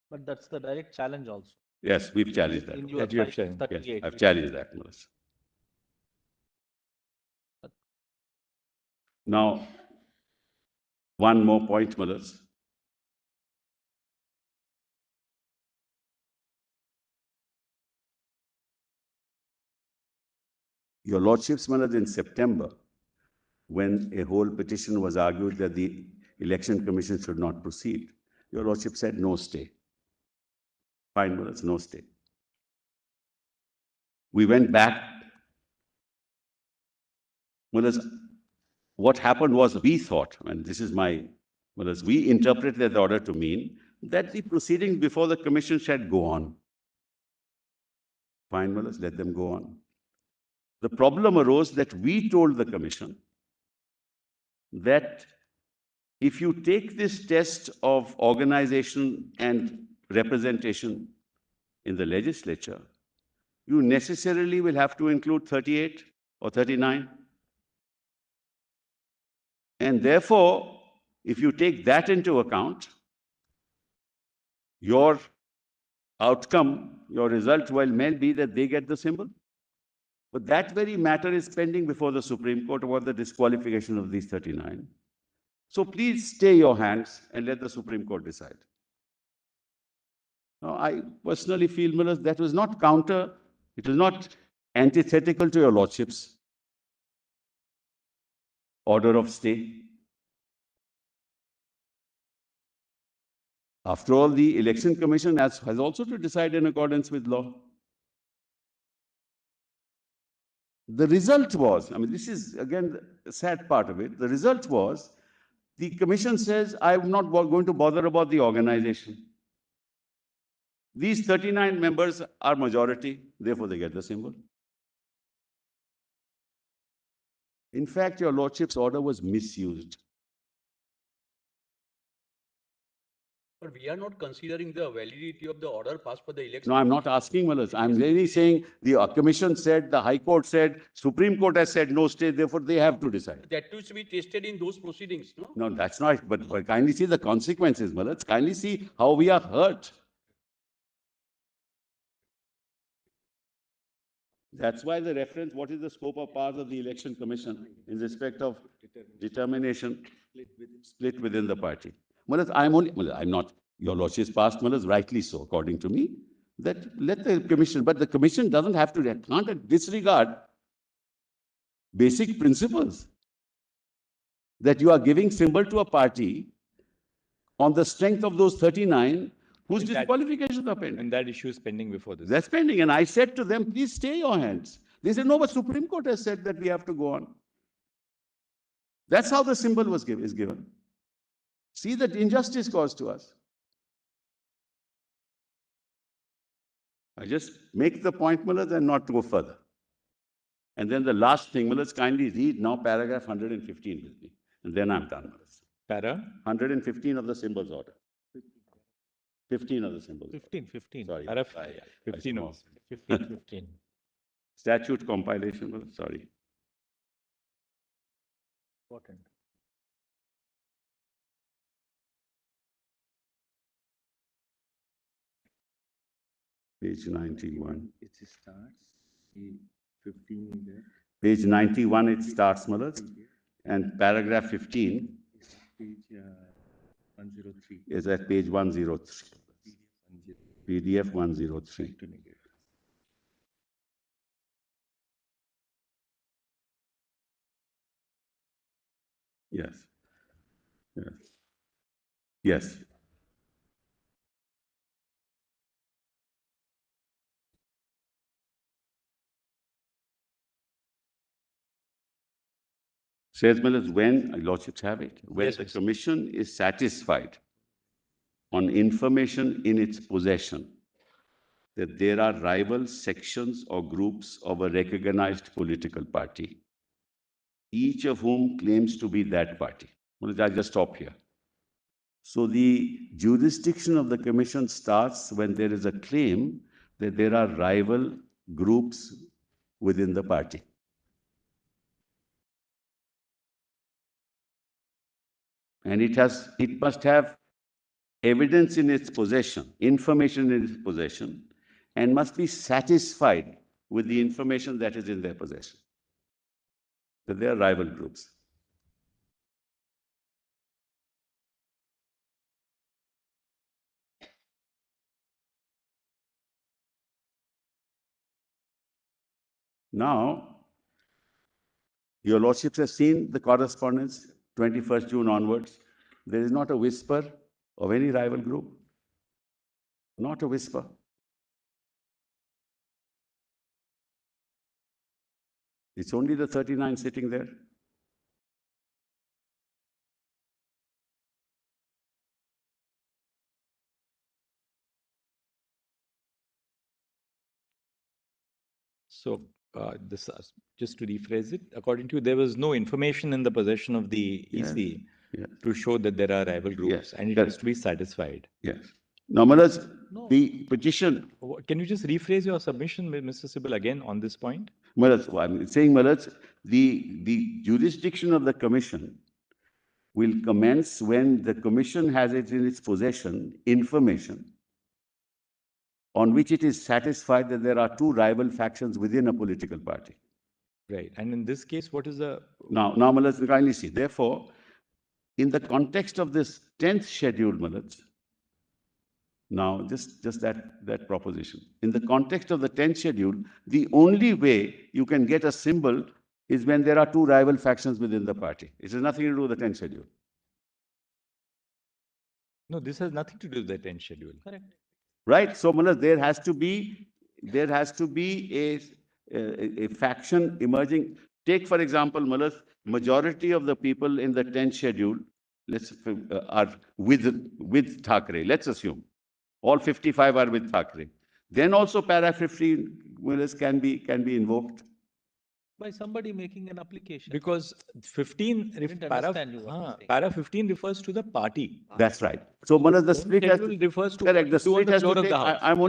But that's the direct challenge also. Yes, we've challenged that. In your That you have challenged. 38. Yes, I've challenged that, Melissa. Now, one more point, Melissa. Your lordships, Melissa, in September, when a whole petition was argued that the Election Commission should not proceed, your lordship said no stay. Fine, Melissa, no stay. We went back. Melissa, what happened was we thought, and this is my, we interpreted the order to mean that the proceedings before the commission should go on. Fine, let them go on. The problem arose that we told the commission that if you take this test of organization and representation in the legislature, you necessarily will have to include 38 or 39. And therefore, if you take that into account, your outcome, your result may be that they get the symbol. But that very matter is pending before the Supreme Court about the disqualification of these 39. So please stay your hands and let the Supreme Court decide. Now, I personally feel, Miller, that was not it was not antithetical to your lordship's order of stay. After all, the Election Commission has also to decide in accordance with law. The result was, this is again the sad part of it, the result was The commission says, I'm not going to bother about the organization. These 39 members are majority, therefore they get the symbol. In fact, your lordship's order was misused. But we are not considering the validity of the order passed for the election. No, I'm not asking, Malas. I'm really saying the commission said, the High Court said, Supreme Court has said no stay, therefore they have to decide. That is to be tested in those proceedings, no? No, that's not, but kindly see the consequences, Malas. Kindly see how we are hurt. That's why the reference, what is the scope of powers of the Election Commission in respect of determination split within the party? Malas, I'm not, your lordship's passed, Malas, rightly so, according to me, that let the commission, but the commission doesn't have to, can't disregard basic principles that you are giving symbol to a party on the strength of those 39 whose disqualifications are pending. And that issue is pending before this. That's pending. And I said to them, please stay your hands. They said, no, but Supreme Court has said that we have to go on. That's how the symbol is given. See that injustice caused to us. I just make the point, Malas, and not go further. And then the last thing, Malas, kindly read now paragraph 115 with me. And then I'm done, Malas. Para? 115 of the symbols order. 15 of the symbols. 15. Sorry. Para I 15 small. of 15. Statute compilation, Malas, sorry. Important. Page 91. It starts, 15 is there. Page 91 it starts, Malas. And paragraph 15 Page 103. is at page 103. PDF 103. To negate. Yes. Yes. Yes. Says, Malas, when, lordships have it, when Yes, the yes. commission is satisfied on information in its possession that there are rival sections or groups of a recognized political party, each of whom claims to be that party. Malas, I'll just stop here. So the jurisdiction of the commission starts when there is a claim that there are rival groups within the party. And it must have evidence in its possession, information in its possession, and must be satisfied with the information that is in their possession. That they are rival groups. Now, your lordships have seen the correspondence, 21st June onwards. There is not a whisper of any rival group. Not a whisper. It's only the 39 sitting there. So this, just to rephrase it, according to you, there was no information in the possession of the EC Yes. to show that there are rival groups, Yes, and it correct. has to be satisfied. Yes. Now, Malas, No. the petition, Can you just rephrase your submission, Mr. Sibal, again on this point? Malas, I'm saying, Malas, the jurisdiction of the commission will commence when the commission has it in its possession information on which it is satisfied that there are two rival factions within a political party. Right. And in this case, what is the Now, Malas, kindly see. Therefore, in the context of this 10th schedule, Malas, now just that proposition. In the context of the 10th schedule, the only way you can get a symbol is when there are two rival factions within the party. It has nothing to do with the 10th schedule. No, this has nothing to do with the 10th schedule. Correct. Right? So, Manas, there has to be a faction emerging. Take, for example, Manas, majority of the people in the 10th schedule are with Thackeray. Let's assume all 55 are with Thackeray. Then also para 15 can be invoked. By somebody making an application. Because 15, didn't understand you what you're saying. para 15 refers to the party. That's right. So, the split has Schedule refers to correct. The what you do on split the has floor to of take. the House. I'm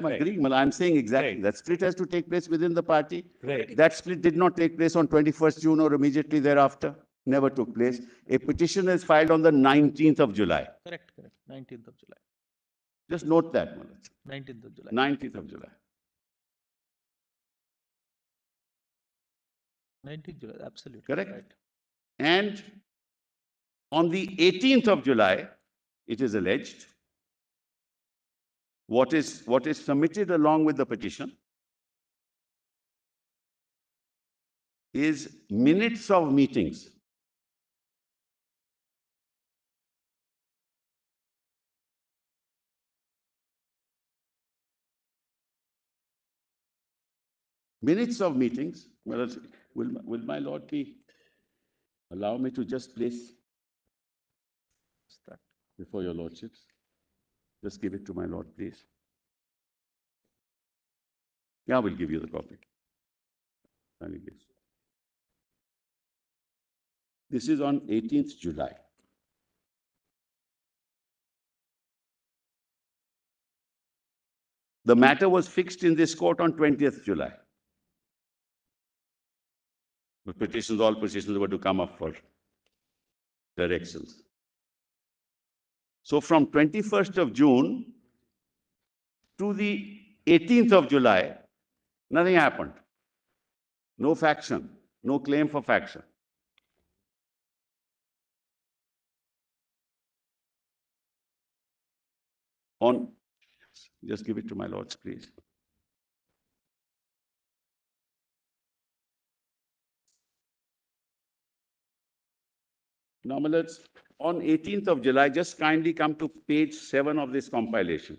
Right. agreeing. I'm saying exactly Right. that split has to take place within the party. Right. That split did not take place on 21st June or immediately thereafter. Never took place. A petition is filed on the 19th of July. Correct, correct. 19th of July. Just note that, Manoj. 19th of July. 19th of July. 19th July, absolutely. Correct. Right. And on the 18th of July, it is alleged, what is submitted along with the petition is minutes of meetings. Minutes of meetings. Well, will my lord allow me to just place before your lordships? Just give it to my lord, please. Yeah, we'll give you the copy. This is on 18th July. The matter was fixed in this court on 20th July. The all petitions were to come up for directions. So from 21st of June to the 18th of July, nothing happened. No faction, no claim for faction. Just give it to my lords, please. Now, let's, on 18th of July, just kindly come to page 7 of this compilation.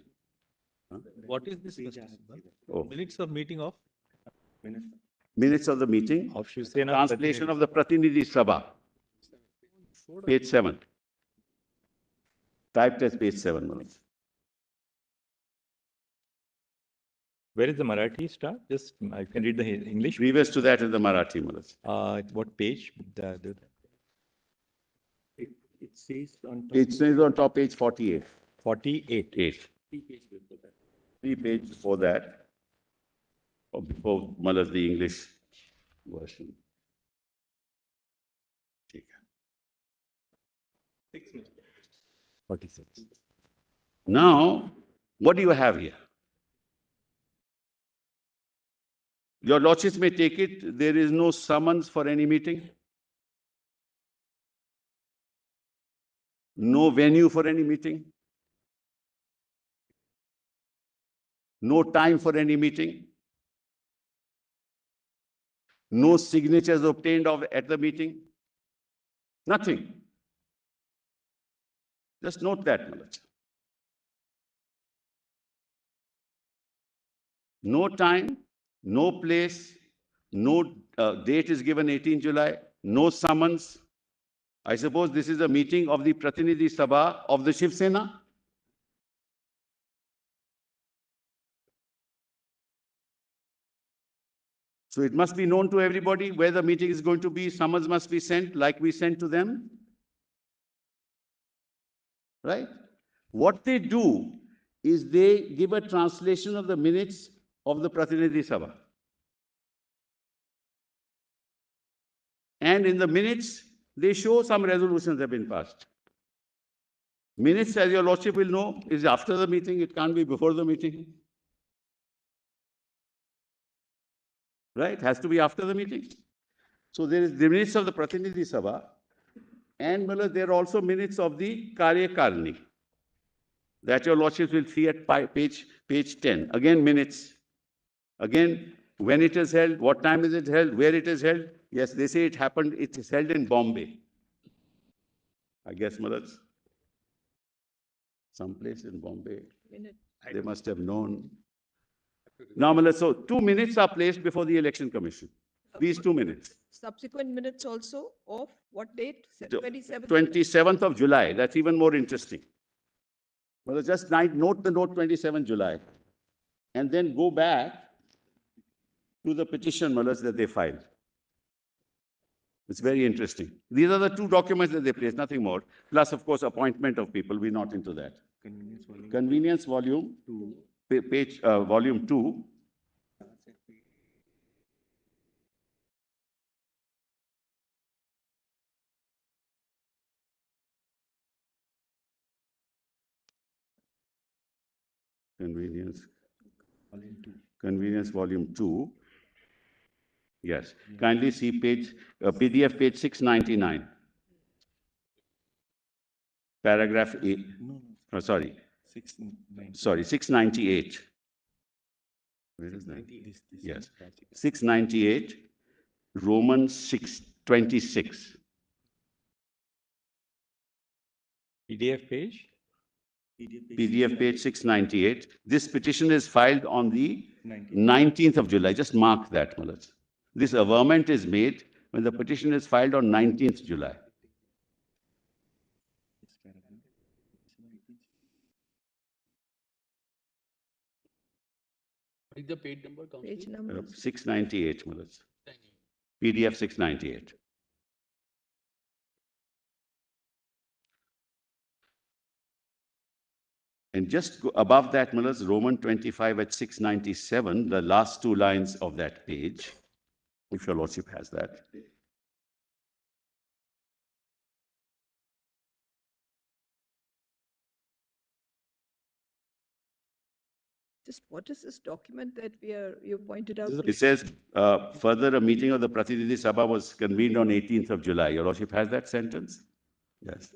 What is this? Oh. Minutes of meeting of? Minutes of the meeting. Of Sena. Translation of the Pratinidhi Sabha. Page 7. Typed as page 7, Manoj. Where is the Marathi start? Just, I can read the English. Previous to that is the Marathi, Manoj. What page? It says on top. It says on top, page 48. 48. 8. 3 pages before that. Or before Manoj, the English version. 46. Now, what do you have here? Your lordships may take it, there is no summons for any meeting. No venue for any meeting. No time for any meeting. No signatures obtained at the meeting. Nothing. Just note that, Manoj. No time, no place, no date is given 18 July, no summons. I suppose this is a meeting of the Pratinidhi Sabha of the Shiv Sena. So it must be known to everybody where the meeting is going to be. Summons must be sent like we sent to them. Right? What they do is they give a translation of the minutes of the Pratinidhi Sabha. And in the minutes, they show some resolutions have been passed. Minutes, as your lordship will know, is after the meeting. It can't be before the meeting. Right? It has to be after the meeting. So there is the minutes of the Pratinidhi Sabha. And there are also minutes of the Karyakarni. That your lordships will see at page 10. Again, minutes. Again, when it is held, what time is it held, where it is held. Yes, they say it is held in Bombay. I guess, Malaj, someplace in Bombay. They must have known. Now, Malaj, so 2 minutes are placed before the Election Commission. These 2 minutes. subsequent minutes also of what date? The 27th? 27th of July. That's even more interesting. Well, just note the note 27 July. And then go back to the petition, Mullahs, that they filed. It's very interesting. These are the two documents that they placed, nothing more. Plus, of course, appointment of people. We're not into that. Convenience volume 2. Page, volume 2. Convenience volume 2. Yes. Kindly see page, PDF page 699. Paragraph 8. Oh, sorry. 698. Where is that? Yes. 698, Romans 626. PDF page? PDF page 698. This petition is filed on the 19th of July. Just mark that, Mullahs. This averment is made when the petition is filed on 19th July. What is the page number? Page number. 698, Mullahs. PDF 698. And just above that, Mullahs, Roman 25 at 697, the last two lines of that page, if your lordship has that. Just what is this document that you pointed out? It says, further, a meeting of the Pratidhi Sabha was convened on 18th of July. Your lordship has that sentence? Yes.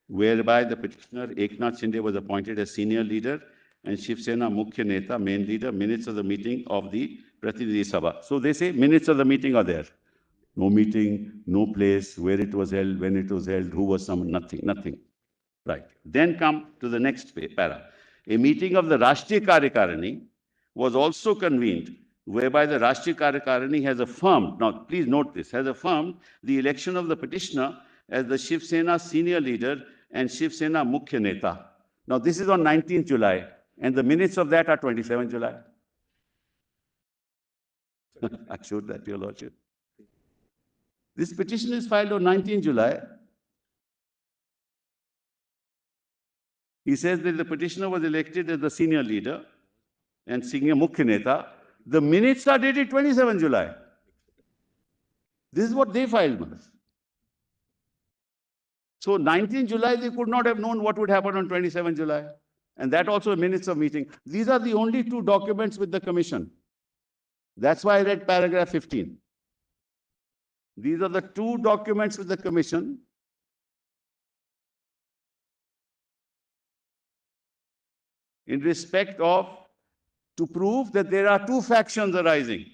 Whereby the petitioner Eknath Shinde was appointed as senior leader and Shiv Sena Mukhya Neta, main leader, minutes of the meeting of the Pratidhi Sabha. So they say minutes of the meeting are there. No meeting, no place, where it was held, when it was held, who was summoned, nothing. Right. Then come to the next para. A meeting of the Rashtriya Karyakarani was also convened, whereby the Rashtriya Karyakarani has affirmed, now please note this, has affirmed the election of the petitioner as the Shiv Sena senior leader and Shiv Sena Mukhya Neta. Now this is on 19th July, and the minutes of that are 27 July. I showed that to your lordship. This petition is filed on 19th July. He says that the petitioner was elected as the senior leader and senior Mukhya Neta. The minutes are dated 27 July. This is what they filed, Manas. So 19th July, they could not have known what would happen on 27 July. And that also minutes of meeting. These are the only two documents with the commission. That's why I read paragraph 15. These are the two documents with the commission. In respect of, to prove that there are two factions arising.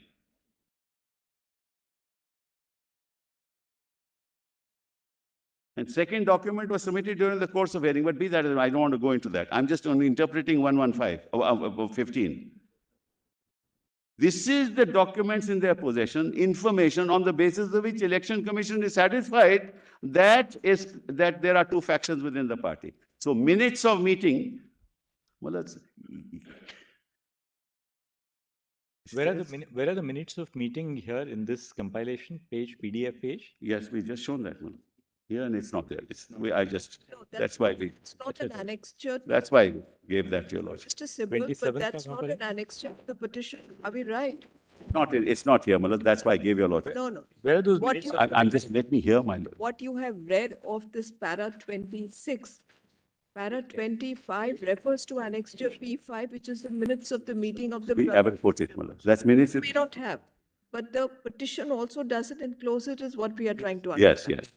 And second document was submitted during the course of hearing, but be that, I don't want to go into that. I'm just only interpreting 115, 15. This is the documents in their possession, information on the basis of which Election Commission is satisfied that there are two factions within the party. So minutes of meeting, well, that's... Where are the minutes of meeting here in this compilation page, PDF page? Yes, we've just shown that one. Here, and it's not there. That's why we... It's not an annexure. That's why we gave that to your lordship. Just a symbol, but that's not an annexure to the petition. Are we right? It's not here, Malad. That's why I gave your lordship. No. Where are those What minutes? I'm just, let me hear my lord. What you have read of this para 26, para 25 refers to annexure P5, which is the minutes of the meeting of the... We haven't put it, Malad. That's minutes. We don't have. But the petition also doesn't enclose it, is what we are trying to understand. Yes.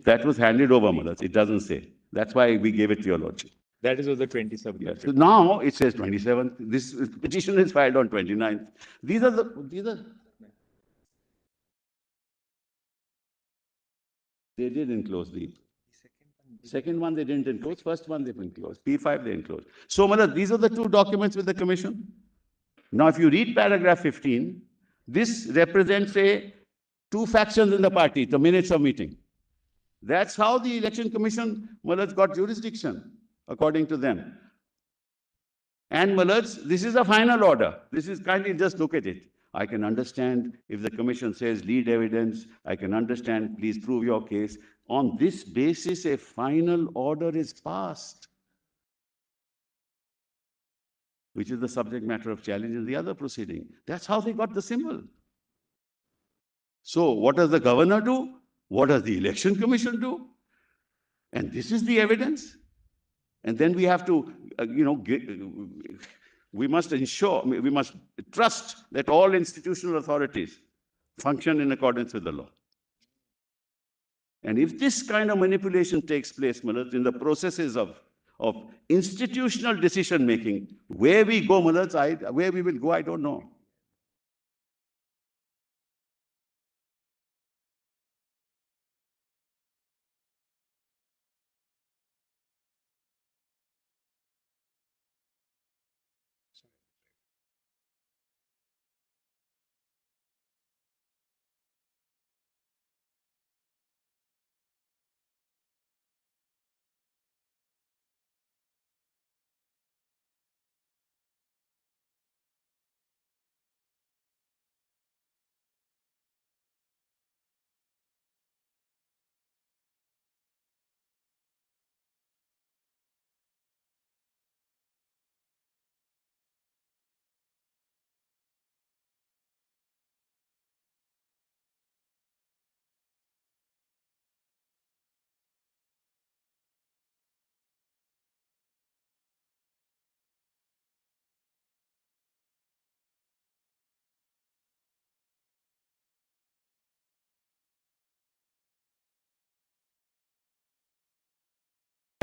That was handed over, Malad. It doesn't say. That's why we gave it to your lordship. That is on the 27th. Yes. So now it says 27th. This petition is filed on 29th. These are. They did enclose the second one. They didn't enclose. First one they enclosed. P5 they enclosed. So, Malad, these are the two documents with the commission. Now, if you read paragraph 15, this represents a two factions in the party, the minutes of meeting. That's how the Election Commission, Malaj, got jurisdiction, according to them. And Malaj, this is a final order. This is kindly just look at it. I can understand if the commission says lead evidence, I can understand, please prove your case. On this basis, a final order is passed, which is the subject matter of challenge in the other proceeding. That's how they got the symbol. So what does the governor do? What does the Election Commission do? And this is the evidence. And then we have to, we must ensure, we must trust that all institutional authorities function in accordance with the law. And if this kind of manipulation takes place, Malaj, in the processes of institutional decision making, where we go, Malaj, where we will go, I don't know.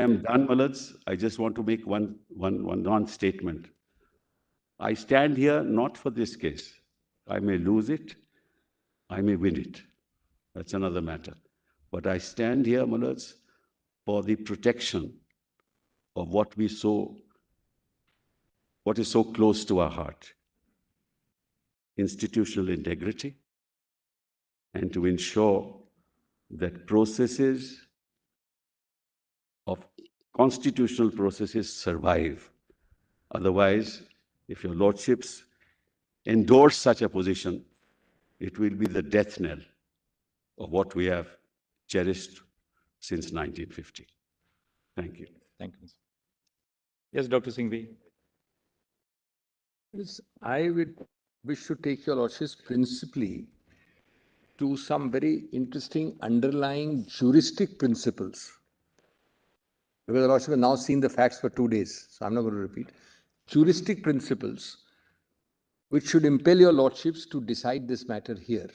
I am done, Malaj. I just want to make one non-statement. I stand here not for this case. I may lose it, I may win it. That's another matter. But I stand here, Malaj, for the protection of what is so close to our heart. Institutional integrity, and to ensure that processes of constitutional processes survive. Otherwise, if your lordships endorse such a position, it will be the death knell of what we have cherished since 1950. Thank you. Thank you. Yes, Dr. Singhvi. Yes, I would wish to take your lordships principally to some very interesting underlying juristic principles. Because the lordship has now seen the facts for 2 days, so I'm not going to repeat. Juristic principles which should impel your lordships to decide this matter here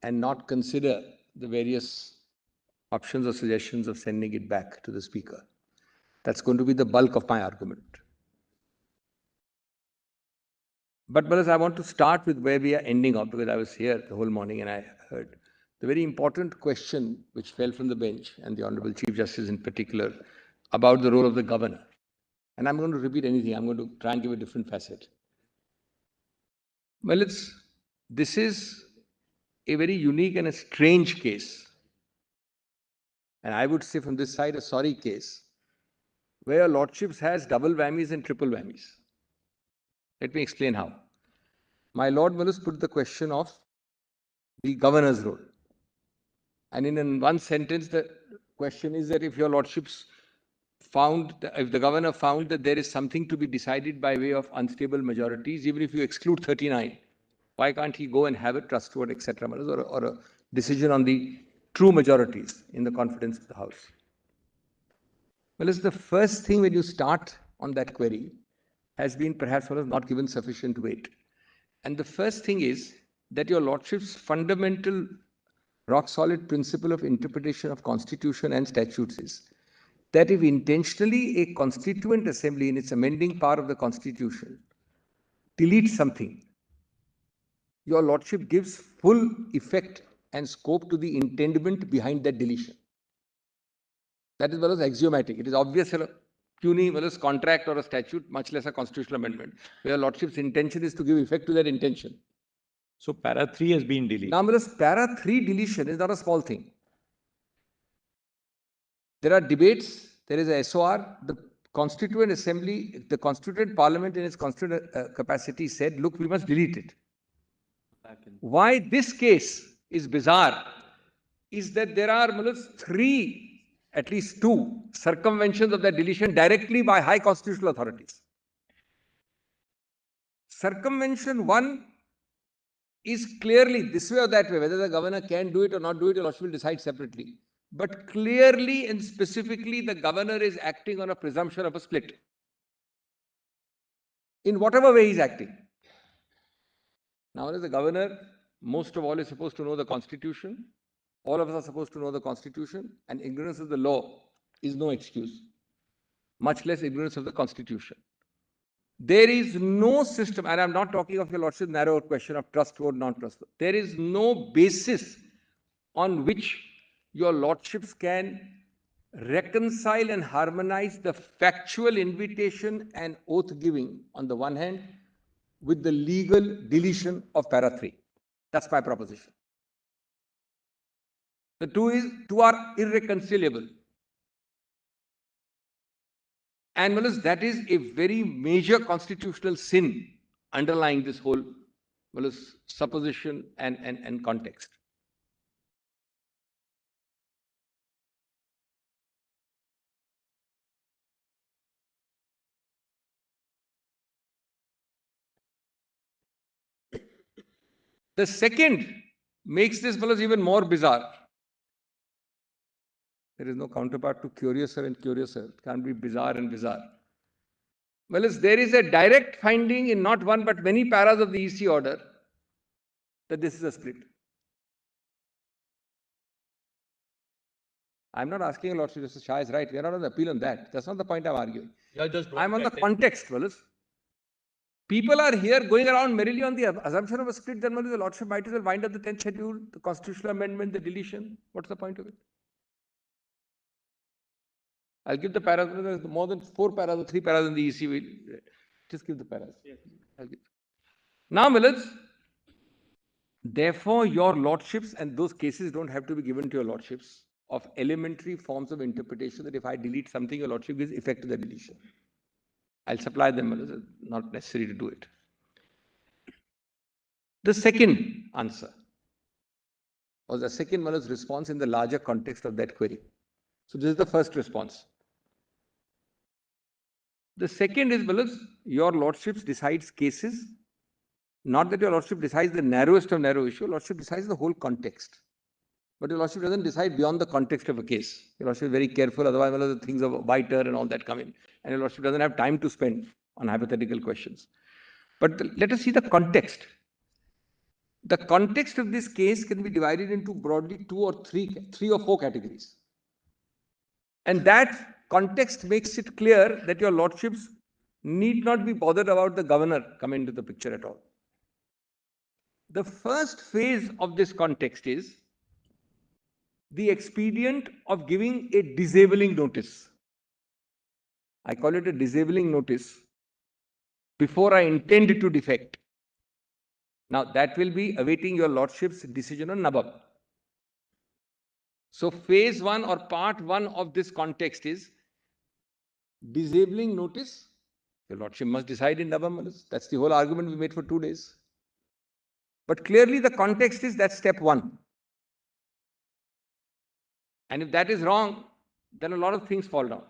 and not consider the various options or suggestions of sending it back to the speaker. That's going to be the bulk of my argument. But brothers, I want to start with where we are ending up, because I was here the whole morning and I heard the very important question which fell from the bench, and the Honorable Chief Justice in particular, about the role of the governor. And I'm going to repeat anything. I'm going to try and give a different facet. Well, this is a very unique and a strange case. And I would say from this side, a sorry case, where your lordships has double whammies and triple whammies. Let me explain how. My Lord Malus put the question of the governor's role. And in one sentence, the question is that if your lordships if the governor found that there is something to be decided by way of unstable majorities, even if you exclude 39, why can't he go and have a trust vote, etc., or a decision on the true majorities in the confidence of the House? Well, it's the first thing when you start on that query has been perhaps not given sufficient weight. And the first thing is that your lordship's fundamental rock-solid principle of interpretation of constitution and statutes is that if intentionally a constituent assembly in its amending power of the constitution deletes something, your lordship gives full effect and scope to the intendment behind that deletion. That is well as axiomatic. It is obvious puny well as contract or a statute, much less a constitutional amendment, where your lordship's intention is to give effect to that intention. So para 3 has been deleted. Now, para 3 deletion is not a small thing. There are debates, there is a SOR, the Constituent Assembly, the Constituent Parliament in its constituent capacity said, look, we must delete it. Why this case is bizarre is that there are three, at least two, circumventions of that deletion directly by high constitutional authorities. Circumvention 1 is clearly this way or that way, whether the governor can do it or not do it, the lordship will decide separately. But clearly and specifically, the governor is acting on a presumption of a split. In whatever way he's acting. Now, as the governor, most of all is supposed to know the Constitution. All of us are supposed to know the Constitution, and ignorance of the law is no excuse, much less ignorance of the Constitution. There is no system, and I'm not talking of your lordship's narrow question of trustworthy, non-trustworthy. There is no basis on which your lordships can reconcile and harmonize the factual invitation and oath giving on the one hand with the legal deletion of para 3. That's my proposition. The two are irreconcilable. And that is a very major constitutional sin underlying this whole supposition and context. The second makes this even more bizarre. There is no counterpart to curiouser and curiouser. It can't be bizarre and bizarre. There is a direct finding in not one but many paras of the EC order that this is a split. I'm not asking Lordship Justice Shah is right. We are not on the appeal on that. That's not the point I'm arguing. I'm on the context, People are here going around merely on the assumption of a split, then the Lordship might as well wind up the 10th schedule, the constitutional amendment, the deletion. What's the point of it? I'll give the paras, there's more than 4 paras or 3 paras in the EC. We'll just give the paras. Yes. Now, therefore, your lordships and those cases don't have to be given to your lordships of elementary forms of interpretation that if I delete something, your lordship gives effect to the deletion. I'll supply them, it's not necessary to do it. The second answer, or the second response in the larger context of that query. So this is the first response. The second is, your lordships decides cases, not that your lordship decides the narrowest of narrow issue, your lordship decides the whole context. But your lordship doesn't decide beyond the context of a case. Your lordship is very careful, otherwise the things of whiter and all that come in. And your lordship doesn't have time to spend on hypothetical questions. But let us see the context. The context of this case can be divided into broadly 2 or 3 or 4 categories. And that context makes it clear that your lordships need not be bothered about the governor coming into the picture at all. The first phase of this context is the expedient of giving a disabling notice. I call it a disabling notice before I intend to defect. Now, that will be awaiting your lordship's decision on nabab. So, phase 1 or part 1 of this context is disabling notice. Your lordship must decide in nabab. That's the whole argument we made for 2 days. But clearly, the context is that's step 1. And if that is wrong, then a lot of things fall down.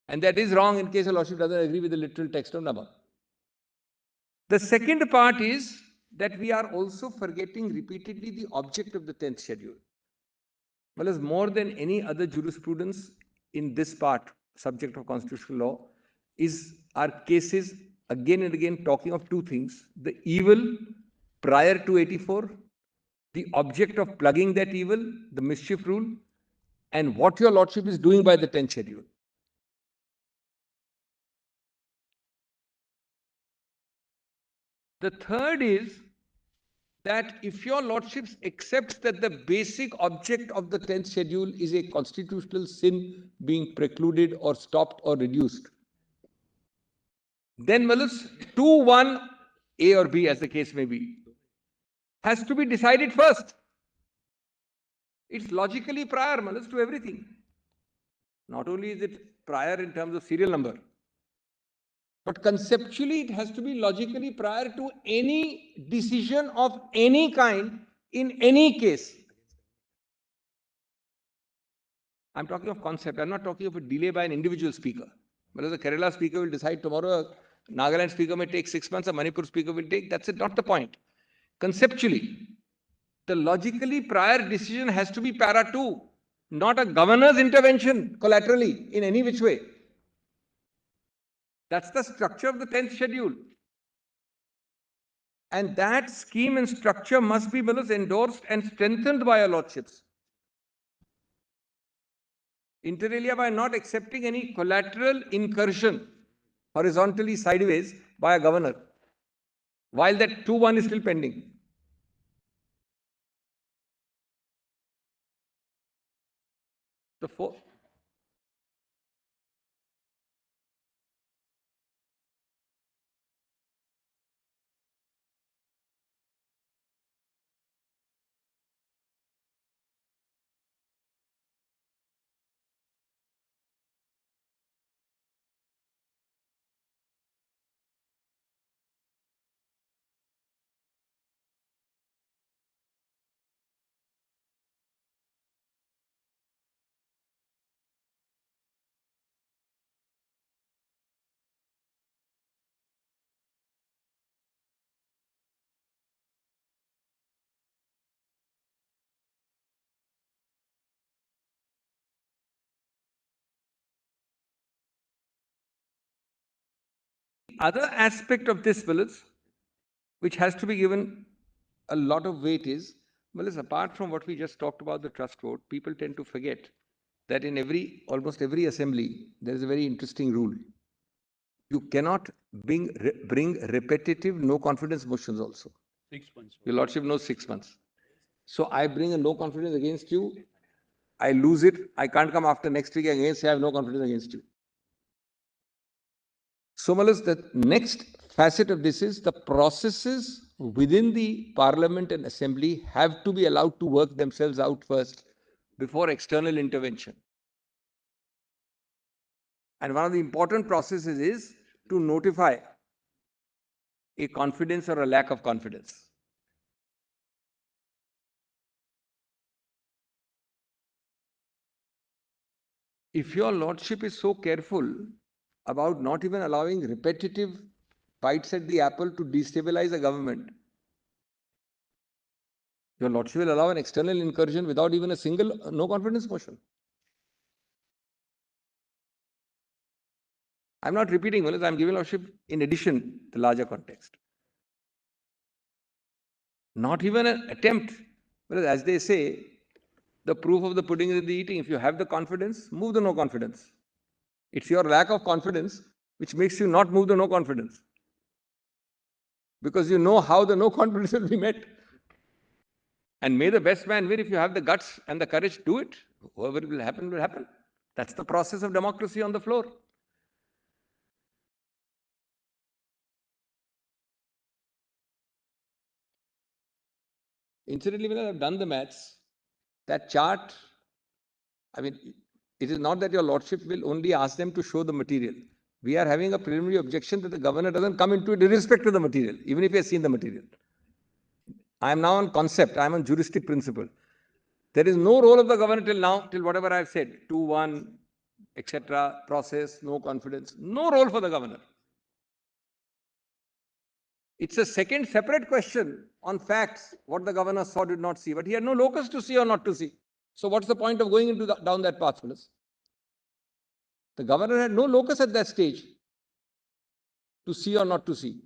And that is wrong in case a lordship doesn't agree with the literal text of nabab. The second part is that we are also forgetting repeatedly the object of the 10th schedule. Well, as more than any other jurisprudence in this part, subject of constitutional law, are cases again and again talking of 2 things. The evil prior to 84, the object of plugging that evil, the mischief rule, and what your lordship is doing by the 10th schedule. The third is that if your lordships accepts that the basic object of the 10th schedule is a constitutional sin being precluded or stopped or reduced, then 2-1, A or B as the case may be, has to be decided first. It's logically prior, Malas, to everything. Not only is it prior in terms of serial number, but conceptually it has to be logically prior to any decision of any kind in any case. I'm talking of concept. I'm not talking of a delay by an individual speaker. Whether the Kerala speaker will decide tomorrow, a Nagaland speaker may take 6 months, a Manipur speaker will take, that's not the point. Conceptually, the logically prior decision has to be para 2, not a governor's intervention collaterally in any which way. That's the structure of the 10th schedule. And that scheme and structure must be endorsed and strengthened by your lordships. Inter alia, by not accepting any collateral incursion horizontally sideways by a governor, while that 2-1 is still pending. The fourth. Other aspect of this, which has to be given a lot of weight is, apart from what we just talked about, the trust vote, people tend to forget that in almost every assembly, there is a very interesting rule. You cannot bring repetitive no confidence motions also. 6 months. Your lordship knows 6 months. So I bring a no confidence against you, I lose it, I can't come after next week again say I have no confidence against you. So, the next facet of this is the processes within the parliament and assembly have to be allowed to work themselves out first before external intervention. And one of the important processes is to notify a confidence or a lack of confidence. If your lordship is so careful about not even allowing repetitive bites at the apple to destabilize a government, your lordship will allow an external incursion without even a single no confidence motion. I'm not repeating, I'm giving lordship in addition the larger context. Not even an attempt, whereas as they say, the proof of the pudding is in the eating. If you have the confidence, move the no confidence. It's your lack of confidence which makes you not move the no confidence. Because you know how the no confidence will be met. And may the best man win. If you have the guts and the courage, do it. Whatever will happen, will happen. That's the process of democracy on the floor. Incidentally, when I've done the maths, that chart, I mean, it is not that your lordship will only ask them to show the material. We are having a preliminary objection that the governor doesn't come into it irrespective of the material, even if he has seen the material. I am now on concept, I am on juristic principle. There is no role of the governor till now, till whatever I have said, 2-1, etc., process, no confidence, no role for the governor. It's a second separate question on facts, what the governor saw, did not see, but he had no locus to see or not to see. So what's the point of going into down that path, fellows? The governor had no locus at that stage to see or not to see.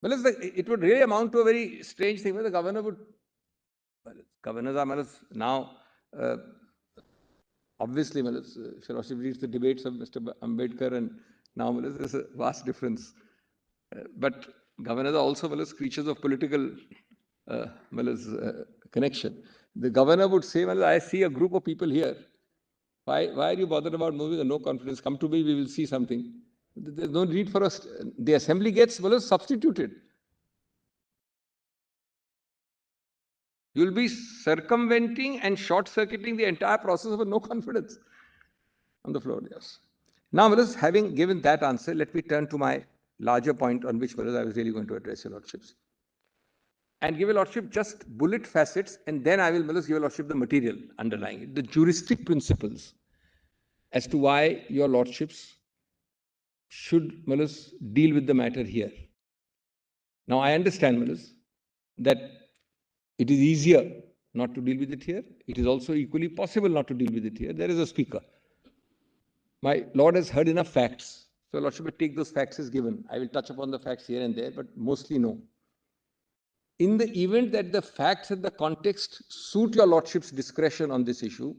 Well, it would really amount to a very strange thing where the governor would, governors are now, obviously, if you read the debates of Mr. Ambedkar and now there's a vast difference. But governors are also creatures of political connection. The governor would say, I see a group of people here. Why are you bothered about moving a no confidence? Come to me, we will see something. There's no need for us. The assembly gets substituted. You'll be circumventing and short-circuiting the entire process of a no confidence on the floor. Yes. Now, Malas, having given that answer, let me turn to my larger point on which, Malas, I was really going to address your lordships. And give your lordship just bullet facets, and then I will, Malas, give your lordship the material underlying it, the juristic principles as to why your lordships should, Malas, deal with the matter here. Now, I understand, Malas, that it is easier not to deal with it here. It is also equally possible not to deal with it here. There is a speaker. My Lord has heard enough facts. So, Lordship will take those facts as given. I will touch upon the facts here and there, but mostly no. In the event that the facts and the context suit your Lordship's discretion on this issue,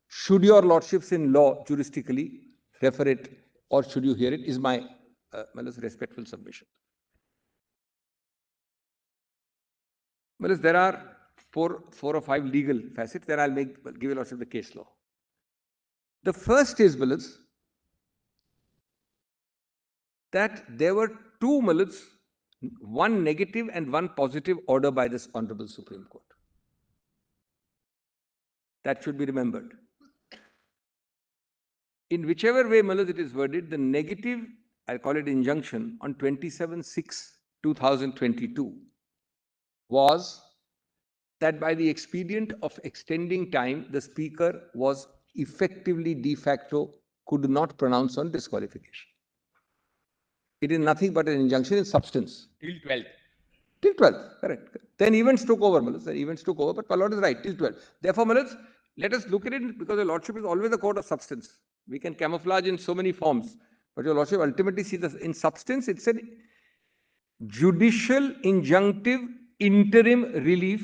should your Lordships in law juristically refer it or should you hear it is my respectful submission. Well, there are four or five legal facets. Then I'll give your Lordship the case law. The first is, Malas, that there were two, Malas, one negative and one positive order by this Honorable Supreme Court. That should be remembered. In whichever way, Malas, it is worded, the negative, I'll call it injunction, on 27/6/2022 was that by the expedient of extending time, the Speaker was effectively de facto could not pronounce on disqualification. It is nothing but an injunction in substance. Till 12th. Till 12th, correct. Then events took over, Malas. Then events took over, but my Lord is right, till 12th. Therefore, Malas, let us look at it because the Lordship is always a court of substance. We can camouflage in so many forms, but your Lordship ultimately sees this in substance. It's a judicial injunctive interim relief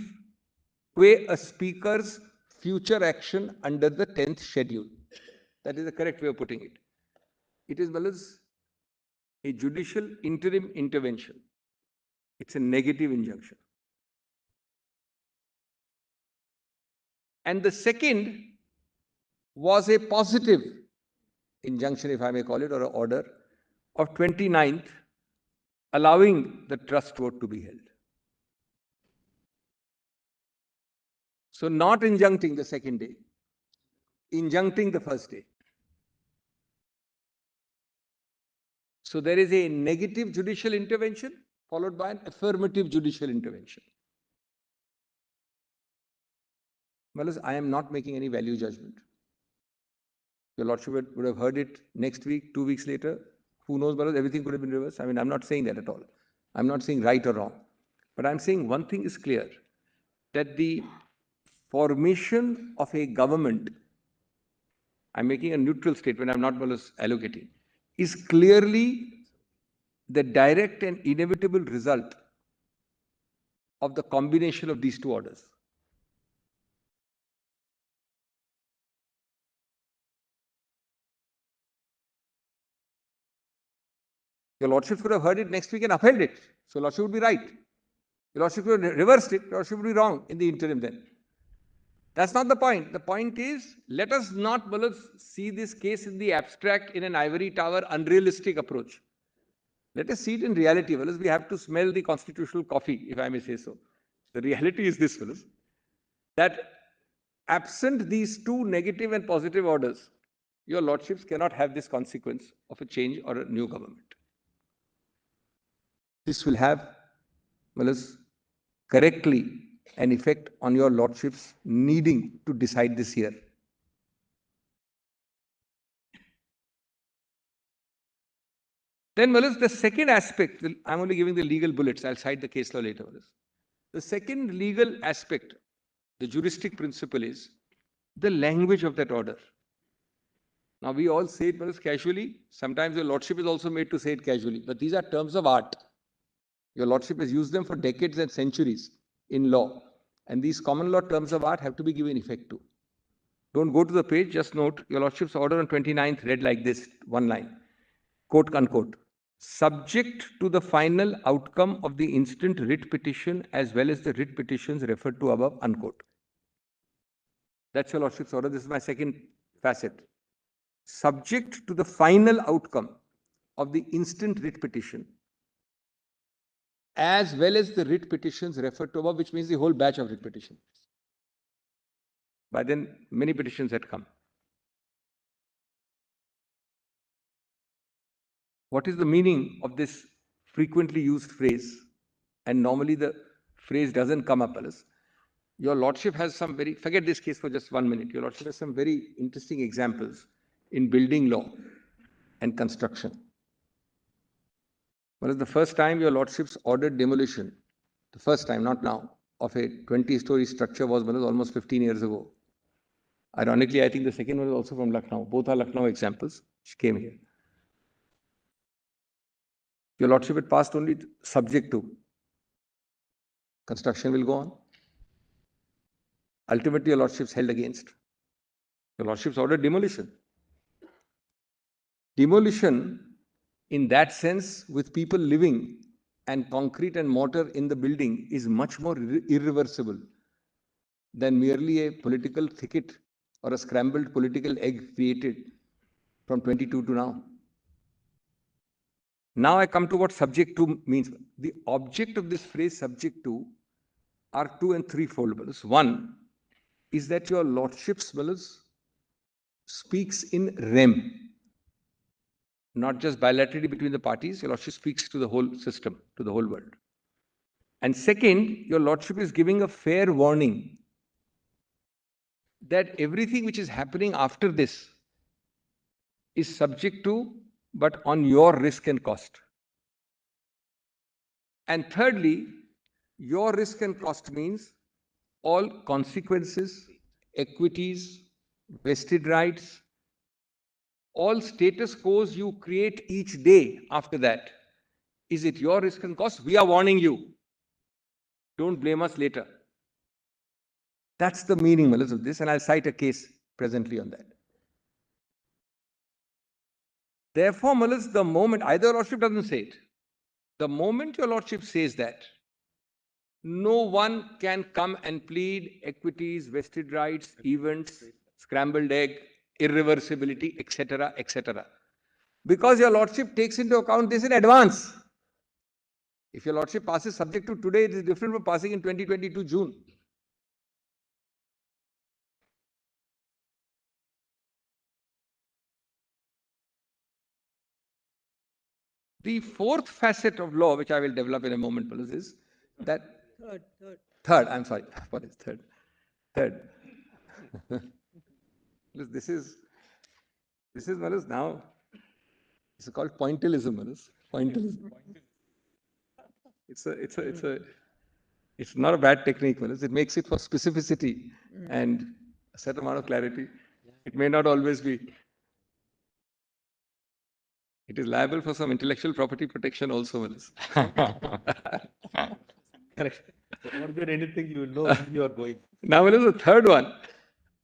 where a Speaker's future action under the 10th schedule. That is the correct way of putting it. It is, Malas, a judicial interim intervention. It's a negative injunction. And the second was a positive injunction, if I may call it, or an order of 29th, allowing the trust vote to be held. So not injuncting the second day, injuncting the first day. So there is a negative judicial intervention followed by an affirmative judicial intervention. Malas, I am not making any value judgment. Your Lordship would have heard it next week, 2 weeks later. Who knows, Malas, everything could have been reversed. I mean, I'm not saying that at all. I'm not saying right or wrong. But I'm saying one thing is clear, that the formation of a government, I'm making a neutral statement, I'm not, Malas, allocating, is clearly the direct and inevitable result of the combination of these two orders. Your Lordship would have heard it next week and upheld it. So Lordship would be right. Your Lordship would have reversed it. Your Lordship would be wrong in the interim then. That's not the point. The point is, let us not, Malas, see this case in the abstract in an ivory tower, unrealistic approach. Let us see it in reality, Malas. We have to smell the constitutional coffee, if I may say so. The reality is this, Malas, that absent these two negative and positive orders, your Lordships cannot have this consequence of a change or a new government. This will have, Malas, correctly an effect on your Lordships needing to decide this year. Then, Malas, the second aspect, I'm only giving the legal bullets, I'll cite the case law later, Malas. The second legal aspect, the juristic principle is the language of that order. Now, we all say it, Malas, casually. Sometimes your Lordship is also made to say it casually, but these are terms of art. Your Lordship has used them for decades and centuries in law. And these common law terms of art have to be given effect to. Don't go to the page, just note your Lordship's order on 29th read like this, one line, quote unquote, subject to the final outcome of the instant writ petition as well as the writ petitions referred to above, unquote. That's your Lordship's order. This is my second facet. Subject to the final outcome of the instant writ petition as well as the writ petitions referred to above, which means the whole batch of writ petitions. By then, many petitions had come. What is the meaning of this frequently used phrase? And normally the phrase doesn't come up, Alice. Your Lordship has some very, forget this case for just 1 minute. Your Lordship has some very interesting examples in building law and construction. Well, the first time your Lordships ordered demolition, the first time, not now, of a 20-story structure was almost 15 years ago. Ironically, I think the second one is also from Lucknow. Both are Lucknow examples which came here. Your Lordship had passed only subject to. Construction will go on. Ultimately, your Lordships held against. Your Lordships ordered demolition. Demolition, in that sense, with people living and concrete and mortar in the building, is much more irreversible than merely a political thicket or a scrambled political egg created from 22 to now. Now I come to what subject to means. The object of this phrase subject to are two and threefold. One is that your Lordship's speaks in rem, not just bilaterally between the parties. Your Lordship speaks to the whole system, to the whole world. And second, your Lordship is giving a fair warning that everything which is happening after this is subject to, but on your risk and cost. And thirdly, your risk and cost means all consequences, equities, vested rights, all status quos you create each day after that. Is it your risk and cost? We are warning you. Don't blame us later. That's the meaning, of this, and I'll cite a case presently on that. Therefore, the moment, either your Lordship doesn't say it, the moment your Lordship says that, no one can come and plead equities, vested rights, events, scrambled egg, irreversibility, etc., etc. Because your Lordship takes into account this in advance. If your Lordship passes subject to today, it is different from passing in 2022 June. The fourth facet of law, which I will develop in a moment, is that third. I'm sorry. What is third? Third. This is now. It's called pointillism. Pointillism. It's not a bad technique. It makes it for specificity and a certain amount of clarity. It may not always be. It is liable for some intellectual property protection also. Correct. More than anything, you will know where you are going. Now, the third one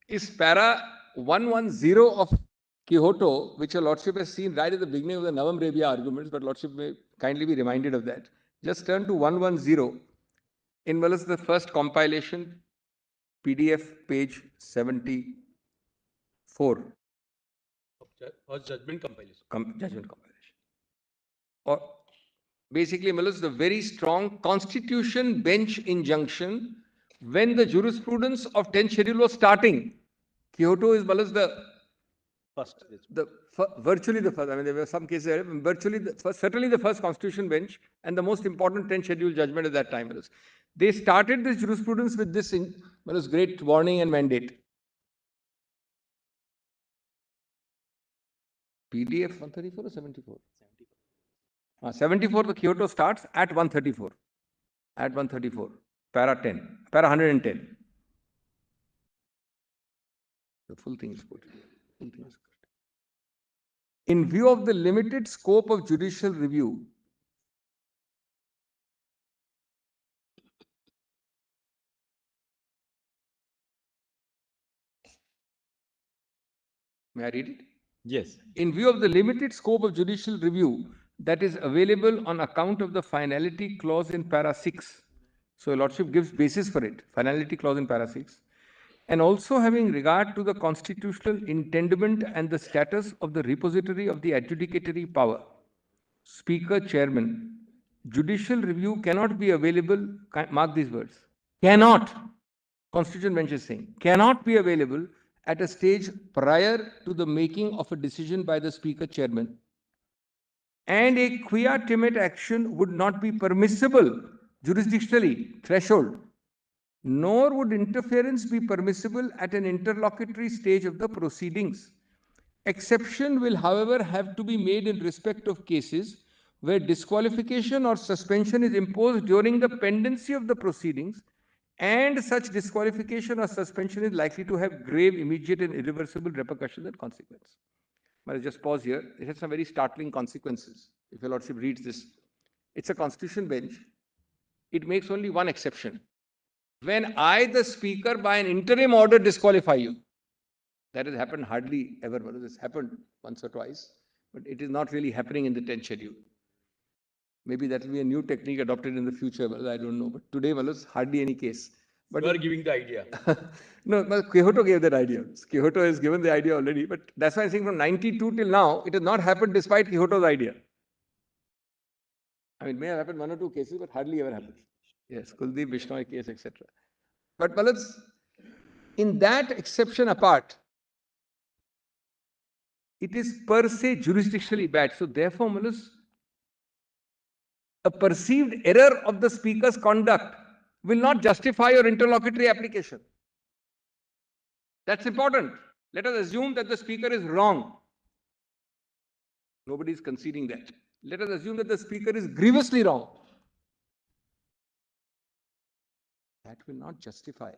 is para 110 of Quixote, which your Lordship has seen right at the beginning of the Navam Rebia arguments, but Lordship may kindly be reminded of that. Just turn to 110 in the first compilation, PDF page 74. Or judgment compilation. Judgment compilation. Or basically, the very strong constitution bench injunction when the jurisprudence of 10th schedule was starting. Quixote is the First. Virtually the first. I mean, there were some cases, virtually the first, certainly the first constitution bench and the most important 10th schedule judgment at that time. They started this jurisprudence with this great warning and mandate. PDF 134 or 74? 74, the Quixote starts at 134. At 134. Para 10. Para 110. The full thing is good. In view of the limited scope of judicial review, may I read it? Yes. In view of the limited scope of judicial review that is available on account of the finality clause in para 6. So, Lordship gives basis for it, finality clause in para 6. And also having regard to the constitutional intendment and the status of the repository of the adjudicatory power, Speaker, Chairman, judicial review cannot be available, mark these words, cannot, Constitution bench is saying, cannot be available at a stage prior to the making of a decision by the Speaker Chairman. And a quia timid action would not be permissible jurisdictionally, threshold, nor would interference be permissible at an interlocutory stage of the proceedings. Exception will, however, have to be made in respect of cases where disqualification or suspension is imposed during the pendency of the proceedings, and such disqualification or suspension is likely to have grave, immediate, and irreversible repercussions and consequences. I'll just pause here. It has some very startling consequences. If your Lordship reads this, it's a Constitution bench. It makes only one exception. When I, the Speaker, by an interim order disqualify you, that has happened hardly ever. Well, this happened once or twice, but it is not really happening in the 10th schedule. Maybe that will be a new technique adopted in the future. Well, I don't know. But today, well, it's hardly any case. But You are giving the idea. no, well, Quixote gave that idea. Quixote has given the idea already. But that's why I'm saying from 92 till now, it has not happened despite Quixote's idea. I mean, it may have happened one or two cases, but hardly ever happens. Yes, Kuldeep Bishnoi case, etc. But well, in that exception apart, it is per se jurisdictionally bad. So therefore, Malus, a perceived error of the Speaker's conduct will not justify your interlocutory application. That's important. Let us assume that the Speaker is wrong. Nobody is conceding that. Let us assume that the Speaker is grievously wrong. That will not justify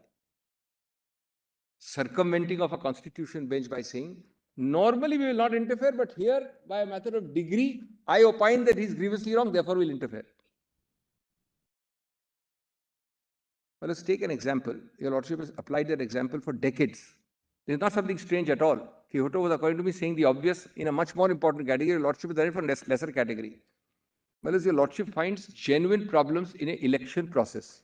circumventing of a Constitution bench by saying, normally we will not interfere, but here, by a matter of degree, I opine that he is grievously wrong, therefore we will interfere. Well, let's take an example. Your Lordship has applied that example for decades. This is not something strange at all. Quixote was, according to me, saying the obvious in a much more important category. Your Lordship has done it for a lesser category. Well, as your Lordship finds genuine problems in an election process.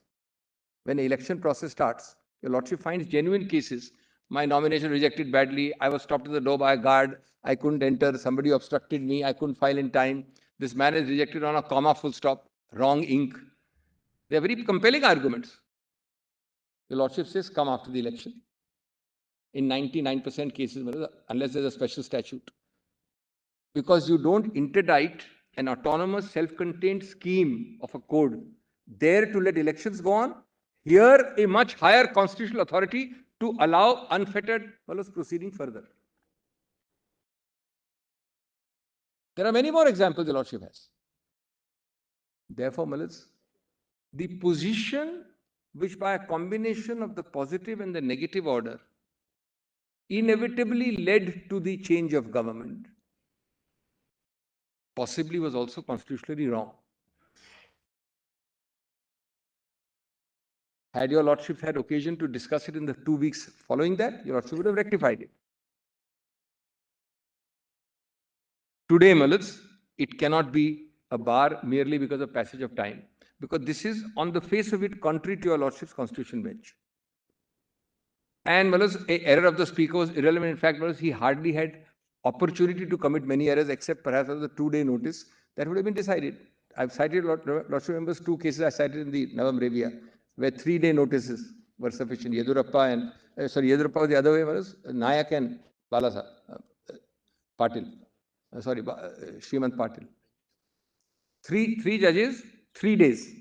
When an election process starts, your Lordship finds genuine cases. My nomination rejected badly. I was stopped at the door by a guard. I couldn't enter. Somebody obstructed me. I couldn't file in time. This man is rejected on a comma, full stop, wrong ink. They are very compelling arguments. Your Lordship says, come after the election. In 99% cases, unless there's a special statute. Because you don't interdict an autonomous, self-contained scheme of a code there to let elections go on. Here, a much higher constitutional authority to allow unfettered proceeding further. There are many more examples the Lordship has. Therefore, the position which by a combination of the positive and the negative order inevitably led to the change of government, possibly was also constitutionally wrong. Had your Lordship had occasion to discuss it in the 2 weeks following that, your Lordship would have rectified it. Today, it cannot be a bar merely because of passage of time, because this is on the face of it contrary to your Lordship's Constitution bench. And an error of the Speaker was irrelevant. In fact, he hardly had opportunity to commit many errors except perhaps as a 2-day notice. That would have been decided. I've cited, Lordship members, 2 cases I cited in the Navam Revia, where 3-day notices were sufficient. Yedurappa and, Yedurappa was the other way, was Nayak and Balasa, Patil. Srimant Patil. Three judges, 3 days,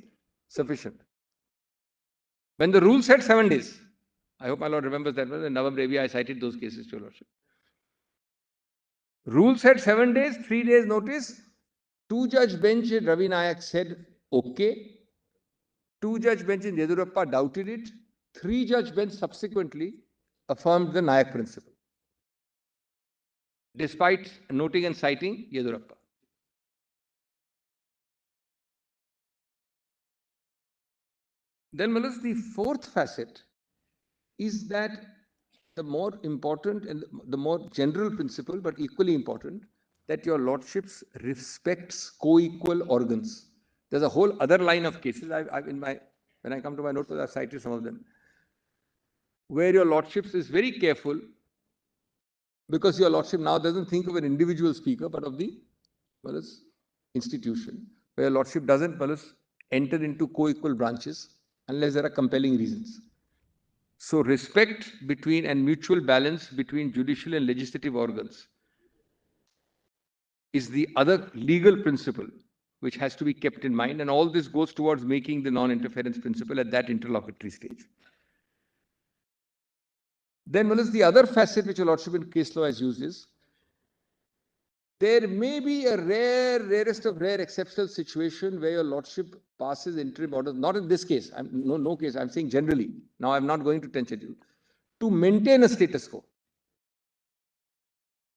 sufficient. When the rule said 7 days, I hope my Lord remembers that. In Navam Revia, I cited those cases to your Lordship. Rule said 7 days, 3 days notice. 2-judge bench in Ravi Nayak said, okay. 2-judge bench in Yedurappa doubted it. 3-judge bench subsequently affirmed the Nayak principle, despite noting and citing Yedurappa. Then, the 4th facet is that the more important and the more general principle, but equally important, that your Lordships respects co-equal organs. There's a whole other line of cases. When I come to my notes, I've cited some of them, where your Lordships is very careful, because your Lordship now doesn't think of an individual speaker, but of the institution, where your lordship doesn't enter into co-equal branches unless there are compelling reasons. So respect between and mutual balance between judicial and legislative organs is the other legal principle which has to be kept in mind, and all this goes towards making the non-interference principle at that interlocutory stage. Then the other facet which your lordship in case law has used is, there may be a rarest of rare exceptional situation where your lordship passes interim orders, not in this case, no case, I'm saying generally, now I'm not going to tension you, to maintain a status quo.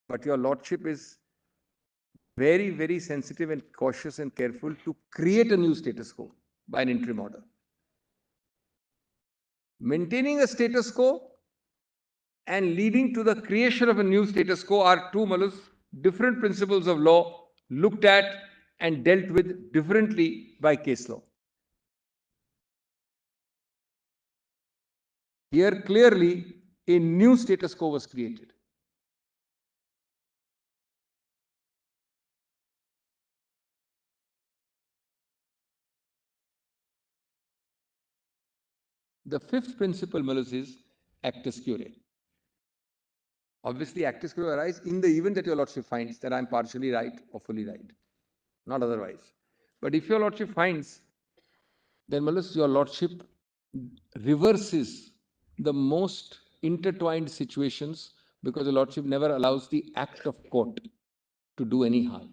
But your lordship is very, very sensitive and cautious and careful to create a new status quo by an interim order. Maintaining a status quo and leading to the creation of a new status quo are two different principles of law looked at and dealt with differently by case law. Here clearly a new status quo was created. The fifth principle is actus curiae. Obviously, actus curiae arise in the event that your lordship finds that I am partially right or fully right, not otherwise. But if your lordship finds, then your lordship reverses the most intertwined situations, because the lordship never allows the act of court to do any harm.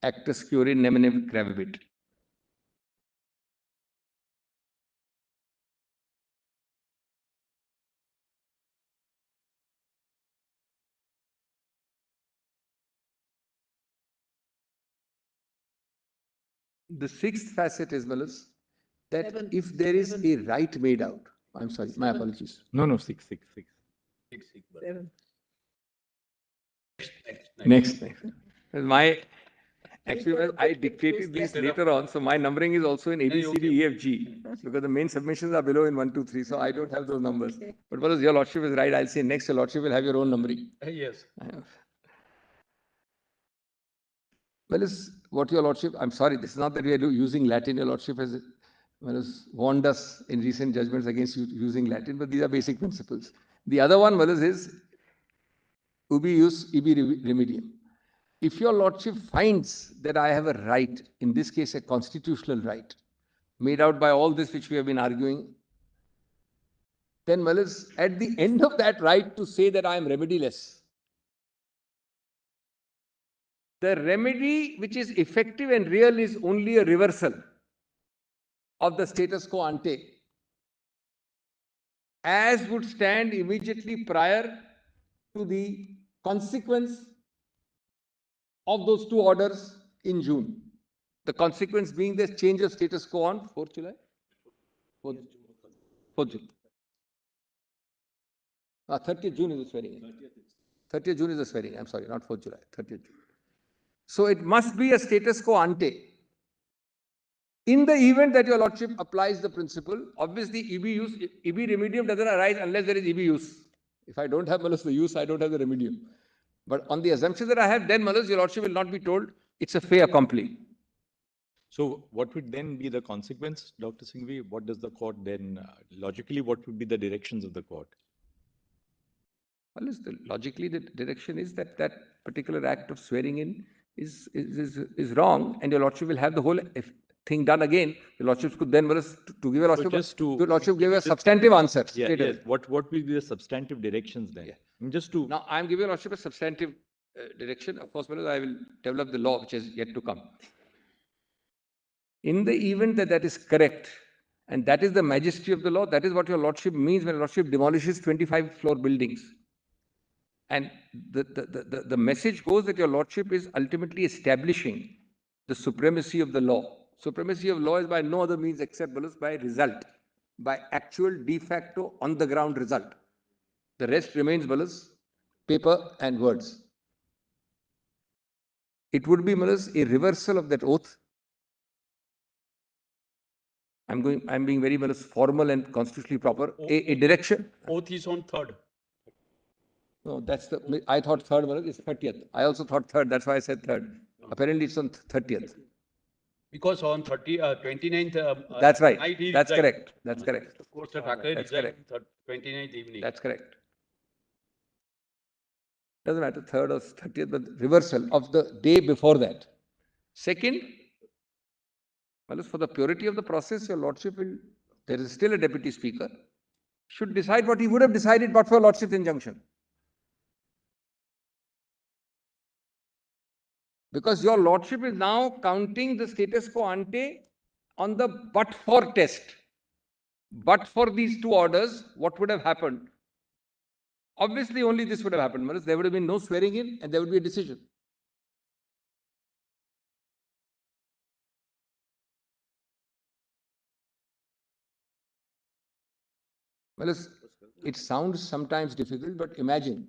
Actus curiae nemine gravabit. The sixth facet is that if there is a right made out, I'm sorry, my apologies. No, six. Seven. Next. Actually, I dictated these later on, so my numbering is also in A, B, C, D, E, F, G, because the main submissions are below in 1, 2, 3, so I don't have those numbers. But your lordship is right, I'll say next, your lordship will have your own numbering. Yes. What your lordship, I'm sorry, this is not that we are using Latin, your lordship has warned us in recent judgments against using Latin, but these are basic principles. The other one is ubi ius ibi remedium. If your lordship finds that I have a right, in this case a constitutional right, made out by all this which we have been arguing, then at the end of that right to say that I am remediless. The remedy which is effective and real is only a reversal of the status quo ante, as would stand immediately prior to the consequence of those two orders in June. The consequence being the change of status quo on 4th July? 4th June. 30th June is the swearing. 30th June is the swearing. I'm sorry, not 4th July, 30th June. So it must be a status quo ante. In the event that your lordship applies the principle, obviously ibi remedium doesn't arise unless there is ibi use. If I don't have the use, I don't have the remedium. But on the assumption that I have, then your lordship will not be told it's a fait accompli. So what would then be the consequence, Dr. Singhvi? What does the court then, logically, what would be the directions of the court? Well, logically, the direction is that that particular act of swearing in is wrong, and your lordship will have the whole thing done again. The lordship could then, to give a lordship, the lordship give a substantive answer. Yes. What will be the substantive directions then? Yeah. Now, I am giving a lordship a substantive direction. Of course, I will develop the law which is yet to come. In the event that that is correct, and that is the majesty of the law, that is what your lordship means when your lordship demolishes 25-floor buildings. And the message goes that your lordship is ultimately establishing the supremacy of the law. Supremacy of law is by no other means except by result, by actual de facto on the ground result. The rest remains paper and words. It would be a reversal of that oath. I'm being very formal and constitutionally proper. A direction. Oath is on 3rd. No, I thought 3rd is 30th. I also thought 3rd. That's why I said 3rd. Apparently, it's on 30th. Because on 29th. That's right. night he That's resigned. correct. That's correct. Of course, Thackeray That's resigned on 29th evening. That's correct. Doesn't matter, 3rd or 30th, but reversal of the day before that. Second, well, for the purity of the process, your lordship will, there is still a deputy speaker, should decide what he would have decided but for lordship's injunction. Because your lordship is now counting the status quo ante on the but for test. But for these two orders, what would have happened? Obviously, only this would have happened. There would have been no swearing in and there would be a decision. Well, it sounds sometimes difficult, but imagine.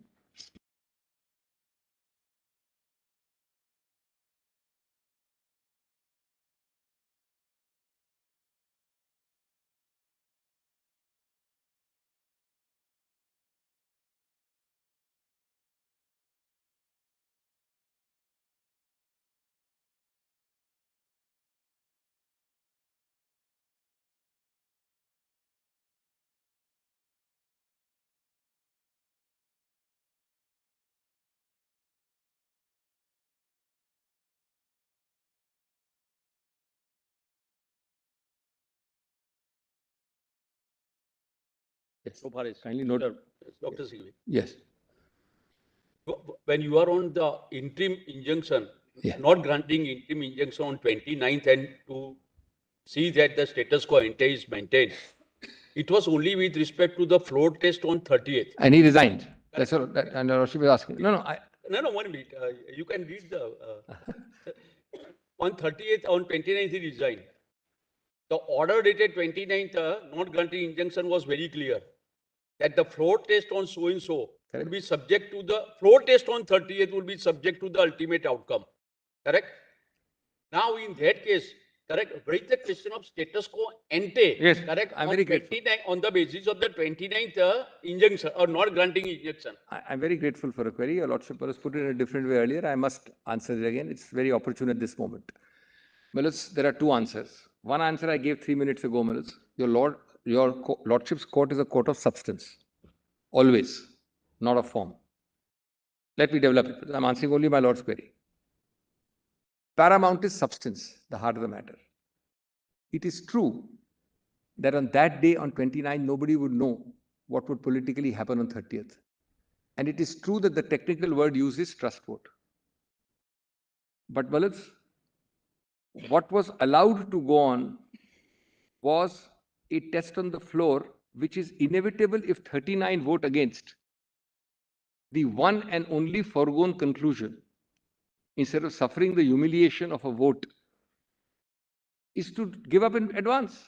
Yes. So far, Kindly note. Dr. Singhvi. Yes. When you are on the interim injunction, Yeah. not granting interim injunction on 29th and to see that the status quo ante is maintained, it was only with respect to the floor test on 30th. And he resigned. That's what, and Lordship is asking. No, No, 1 minute. You can read the. On 30th, on 29th, he resigned. The order dated 29th, not granting injunction was very clear that the floor test on so and so would be subject to the floor test on 30th will be subject to the ultimate outcome. Correct? Now, in that case, correct, raise the question of status quo ante. Yes, correct. I'm on very grateful. On the basis of the 29th injunction or not granting injunction. I'm very grateful for a query. Your Lordship has put it in a different way earlier. I must answer it again. It's very opportune at this moment. Mills, there are two answers. One answer I gave 3 minutes ago, Mills. Your Lordship's court is a court of substance. Always, not of form. Let me develop it. I'm answering only my Lord's query. Paramount is substance, the heart of the matter. It is true that on that day, on 29th, nobody would know what would politically happen on 30th. And it is true that the technical word used is trust vote. But Mills, what was allowed to go on was a test on the floor, which is inevitable if 39 vote against. The one and only foregone conclusion, instead of suffering the humiliation of a vote, is to give up in advance.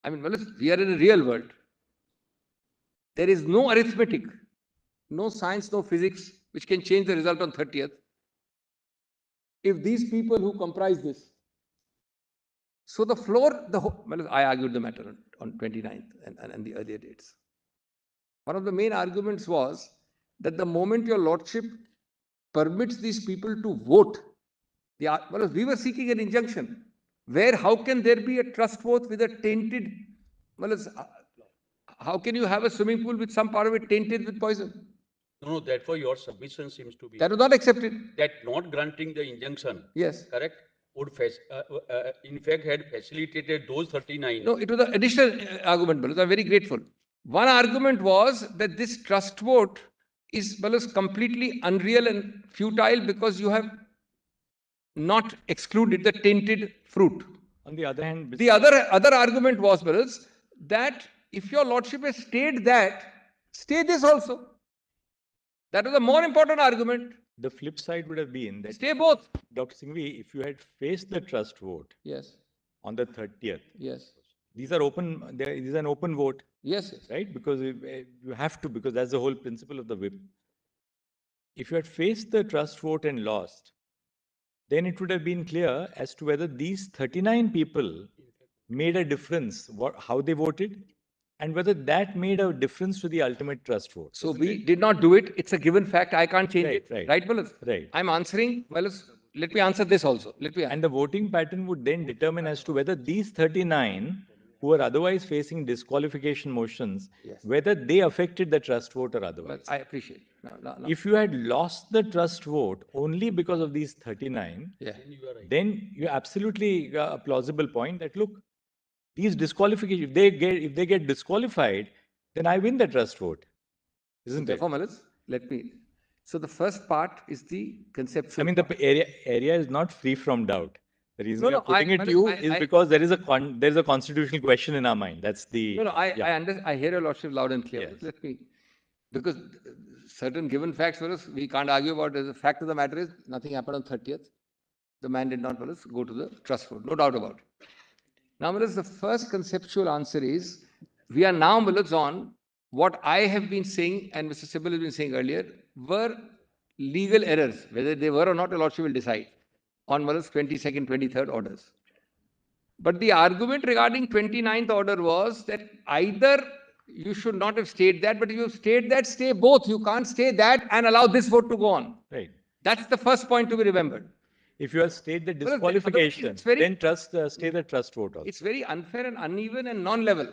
I mean, we are in a real world. There is no arithmetic, no science, no physics, which can change the result on 30th. If these people who comprise this, so the floor, I argued the matter on 29th and the earlier dates. One of the main arguments was that the moment your Lordship permits these people to vote, we were seeking an injunction. How can there be a trust vote with a tainted, how can you have a swimming pool with some part of it tainted with poison? No, therefore your submission seems to be that was not accepted. That not granting the injunction, yes, correct, would in fact had facilitated those 39. No, it was an additional argument, Balus. I'm very grateful. One argument was that this trust vote is, Balus, completely unreal and futile because you have not excluded the tainted fruit. On the other hand, the other argument was, Balus, that if your Lordship has stayed that, stay this also. That was a more important argument. The flip side would have been that stay both. Dr. Singhvi, if you had faced the trust vote, yes, on the 30th, yes, these are open. There is an open vote, yes, yes, right? Because you have to, because that's the whole principle of the whip. If you had faced the trust vote and lost, then it would have been clear as to whether these 39 people made a difference, how they voted, and whether that made a difference to the ultimate trust vote. So we did not do it. It's a given fact. I can't change it. Right. Right, Balus? Right. I'm answering. Balus, let me answer this also. And the voting pattern would then determine as to whether these 39 who are otherwise facing disqualification motions, Yes. whether they affected the trust vote or otherwise. I appreciate. No. If you had lost the trust vote only because of these 39, Yeah. then you absolutely a plausible point that look, these disqualifications, if they get disqualified, then I win the trust vote, isn't it? Therefore, Malas, let me. So the first part is the conceptual. I mean, the area is not free from doubt. The reason No, we are putting it to you is because there is a constitutional question in our mind. That's the. No, I hear your lordship loud and clear. Yes. Let me, because certain given facts for us, we can't argue about. The fact of the matter is, nothing happened on 30th. The man did not for us go to the trust vote. No doubt about it. Now, Malas, the first conceptual answer is, we are now, Malas, on what I have been saying and Mr. Sibal has been saying earlier were legal errors. Whether they were or not, the lordship will decide on Malas 22nd, 23rd orders. But the argument regarding 29th order was that either you should not have stayed that, but if you stayed that, stay both. You can't stay that and allow this vote to go on. Right. That's the first point to be remembered. If you have stayed the disqualification, then stay the trust vote also. It's very unfair and uneven and non-level.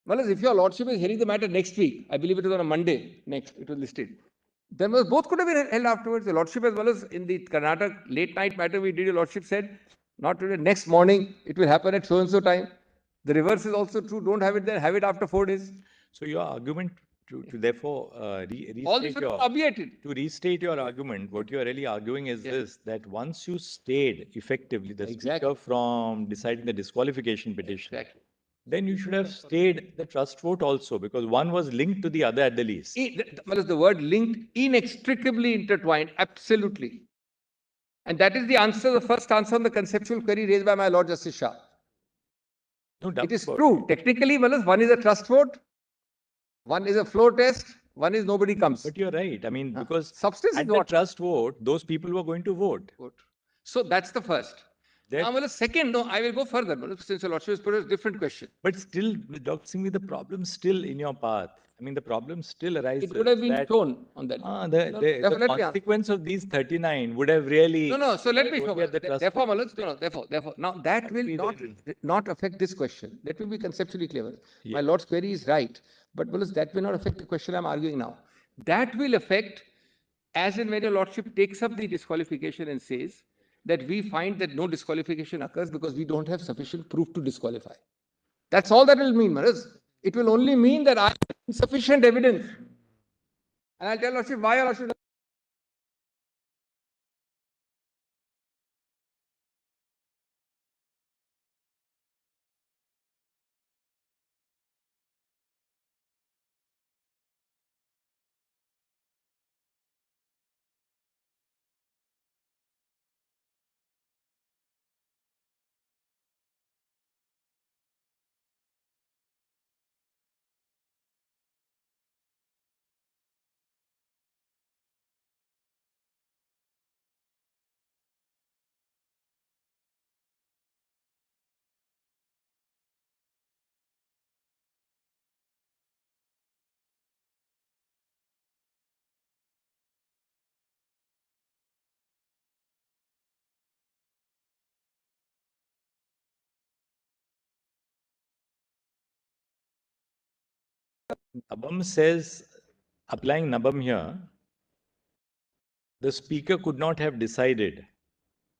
Well, if your lordship is hearing the matter next week, I believe it was on a Monday next, it was listed. Then both could have been held afterwards. The lordship, as well as in the Karnataka late night matter we did, your lordship said, not today, next morning, it will happen at so-and-so time. The reverse is also true. Don't have it there, have it after 4 days. So your argument to therefore all this will be obviated. To restate your argument, what you are really arguing is this, that once you stayed effectively the speaker from deciding the disqualification petition, then you should have stayed the trust vote also, because one was linked to the other at the least. The word linked, inextricably intertwined, absolutely. And that is the answer, the first answer on the conceptual query raised by my Lord Justice Shah. No doubt. It is true. Technically, one is a trust vote, one is a floor test, one is nobody comes. But you're right. I mean, because substance at the trust vote, those people were going to vote. So that's the first. Now, second, no, I will go further. Since your lordship has put a different question. But still, Dr. Singh, the problem still in your path. I mean, the problem still arises. It would have been shown on that. The consequence of these 39 would have really. No. So let me show. Therefore, now that will not affect this question. Let me be conceptually clear. Yeah. My Lord's query is right, but that will not affect the question I'm arguing now. That will affect, as in when your lordship takes up the disqualification and says that we find that no disqualification occurs because we don't have sufficient proof to disqualify. That's all that will mean, Maharaj. It will only mean that I have insufficient evidence. And I'll tell lordship why lordship. Nabam says, applying Nabam here, the speaker could not have decided.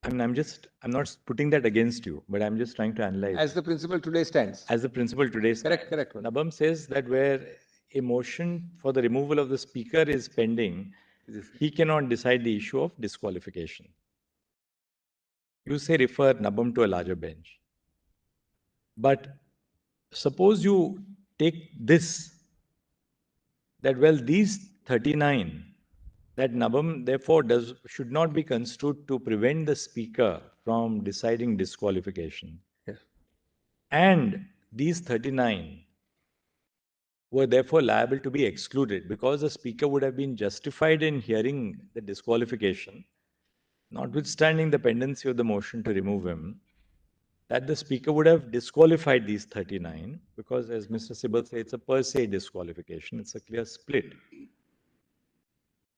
I mean, I'm not putting that against you, but I'm just trying to analyze. As the principle today stands. As the principle today stands. Correct. Nabam says that where a motion for the removal of the speaker is pending, he cannot decide the issue of disqualification. You say refer Nabam to a larger bench. But suppose you take this, that well, these 39, that Nabam therefore should not be construed to prevent the speaker from deciding disqualification. Yes. And these 39 were therefore liable to be excluded because the speaker would have been justified in hearing the disqualification, notwithstanding the pendency of the motion to remove him, that the speaker would have disqualified these 39 because, as Mr. Sibal said, it's a per se disqualification. It's a clear split.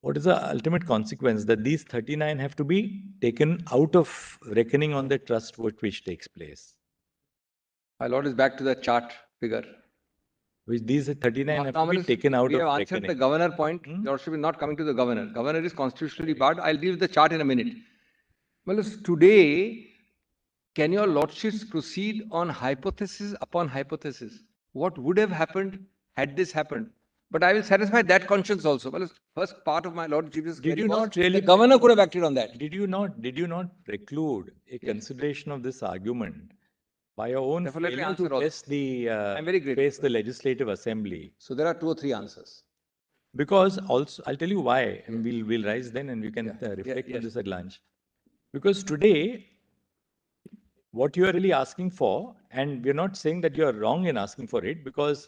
what is the ultimate consequence? That these 39 have to be taken out of reckoning on the trust vote which takes place. My lord is back to the chart figure. Which these 39 have to be Normally, taken out we of have answered reckoning. the governor point. Lordship is not coming to the governor. Governor is constitutionally barred. I'll deal with the chart in a minute. Well, today, can your lordships proceed on hypothesis upon hypothesis? What would have happened had this happened? But I will satisfy that conscience also. Well, first part of my lordship's Did query you was, not really- the governor could have acted on that. Did you not preclude a consideration of this argument by your own Therefore, let me failure answer to also. face the I'm very grateful. face the legislative assembly? So there are 2 or 3 answers. Because also, I'll tell you why, and we'll rise then and we can reflect on yes. this at lunch. Because today, what you are really asking for, and we're not saying that you are wrong in asking for it, because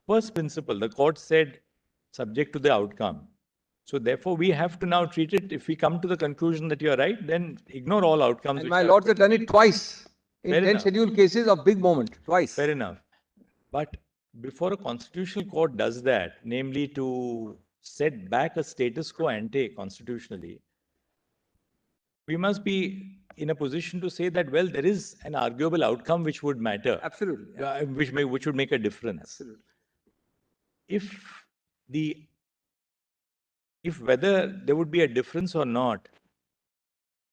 first principle, the court said subject to the outcome. So therefore, we have to now treat it, if we come to the conclusion that you are right, then ignore all outcomes. And which my are- lords have done it twice in Fair 10 enough. scheduled cases of big moment. Twice. Fair enough. But before a constitutional court does that, namely to set back a status quo ante constitutionally, we must be in a position to say that, well, there is an arguable outcome which would matter. Absolutely. Which would make a difference. Absolutely. If whether there would be a difference or not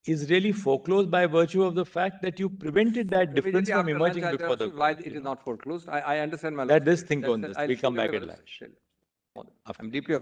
is really foreclosed by virtue of the fact that you prevented that difference from emerging before the Why court. it is not foreclosed? I understand my Let lords. us think on this. I'll We'll come show you back my at lords. lunch. I'm deeply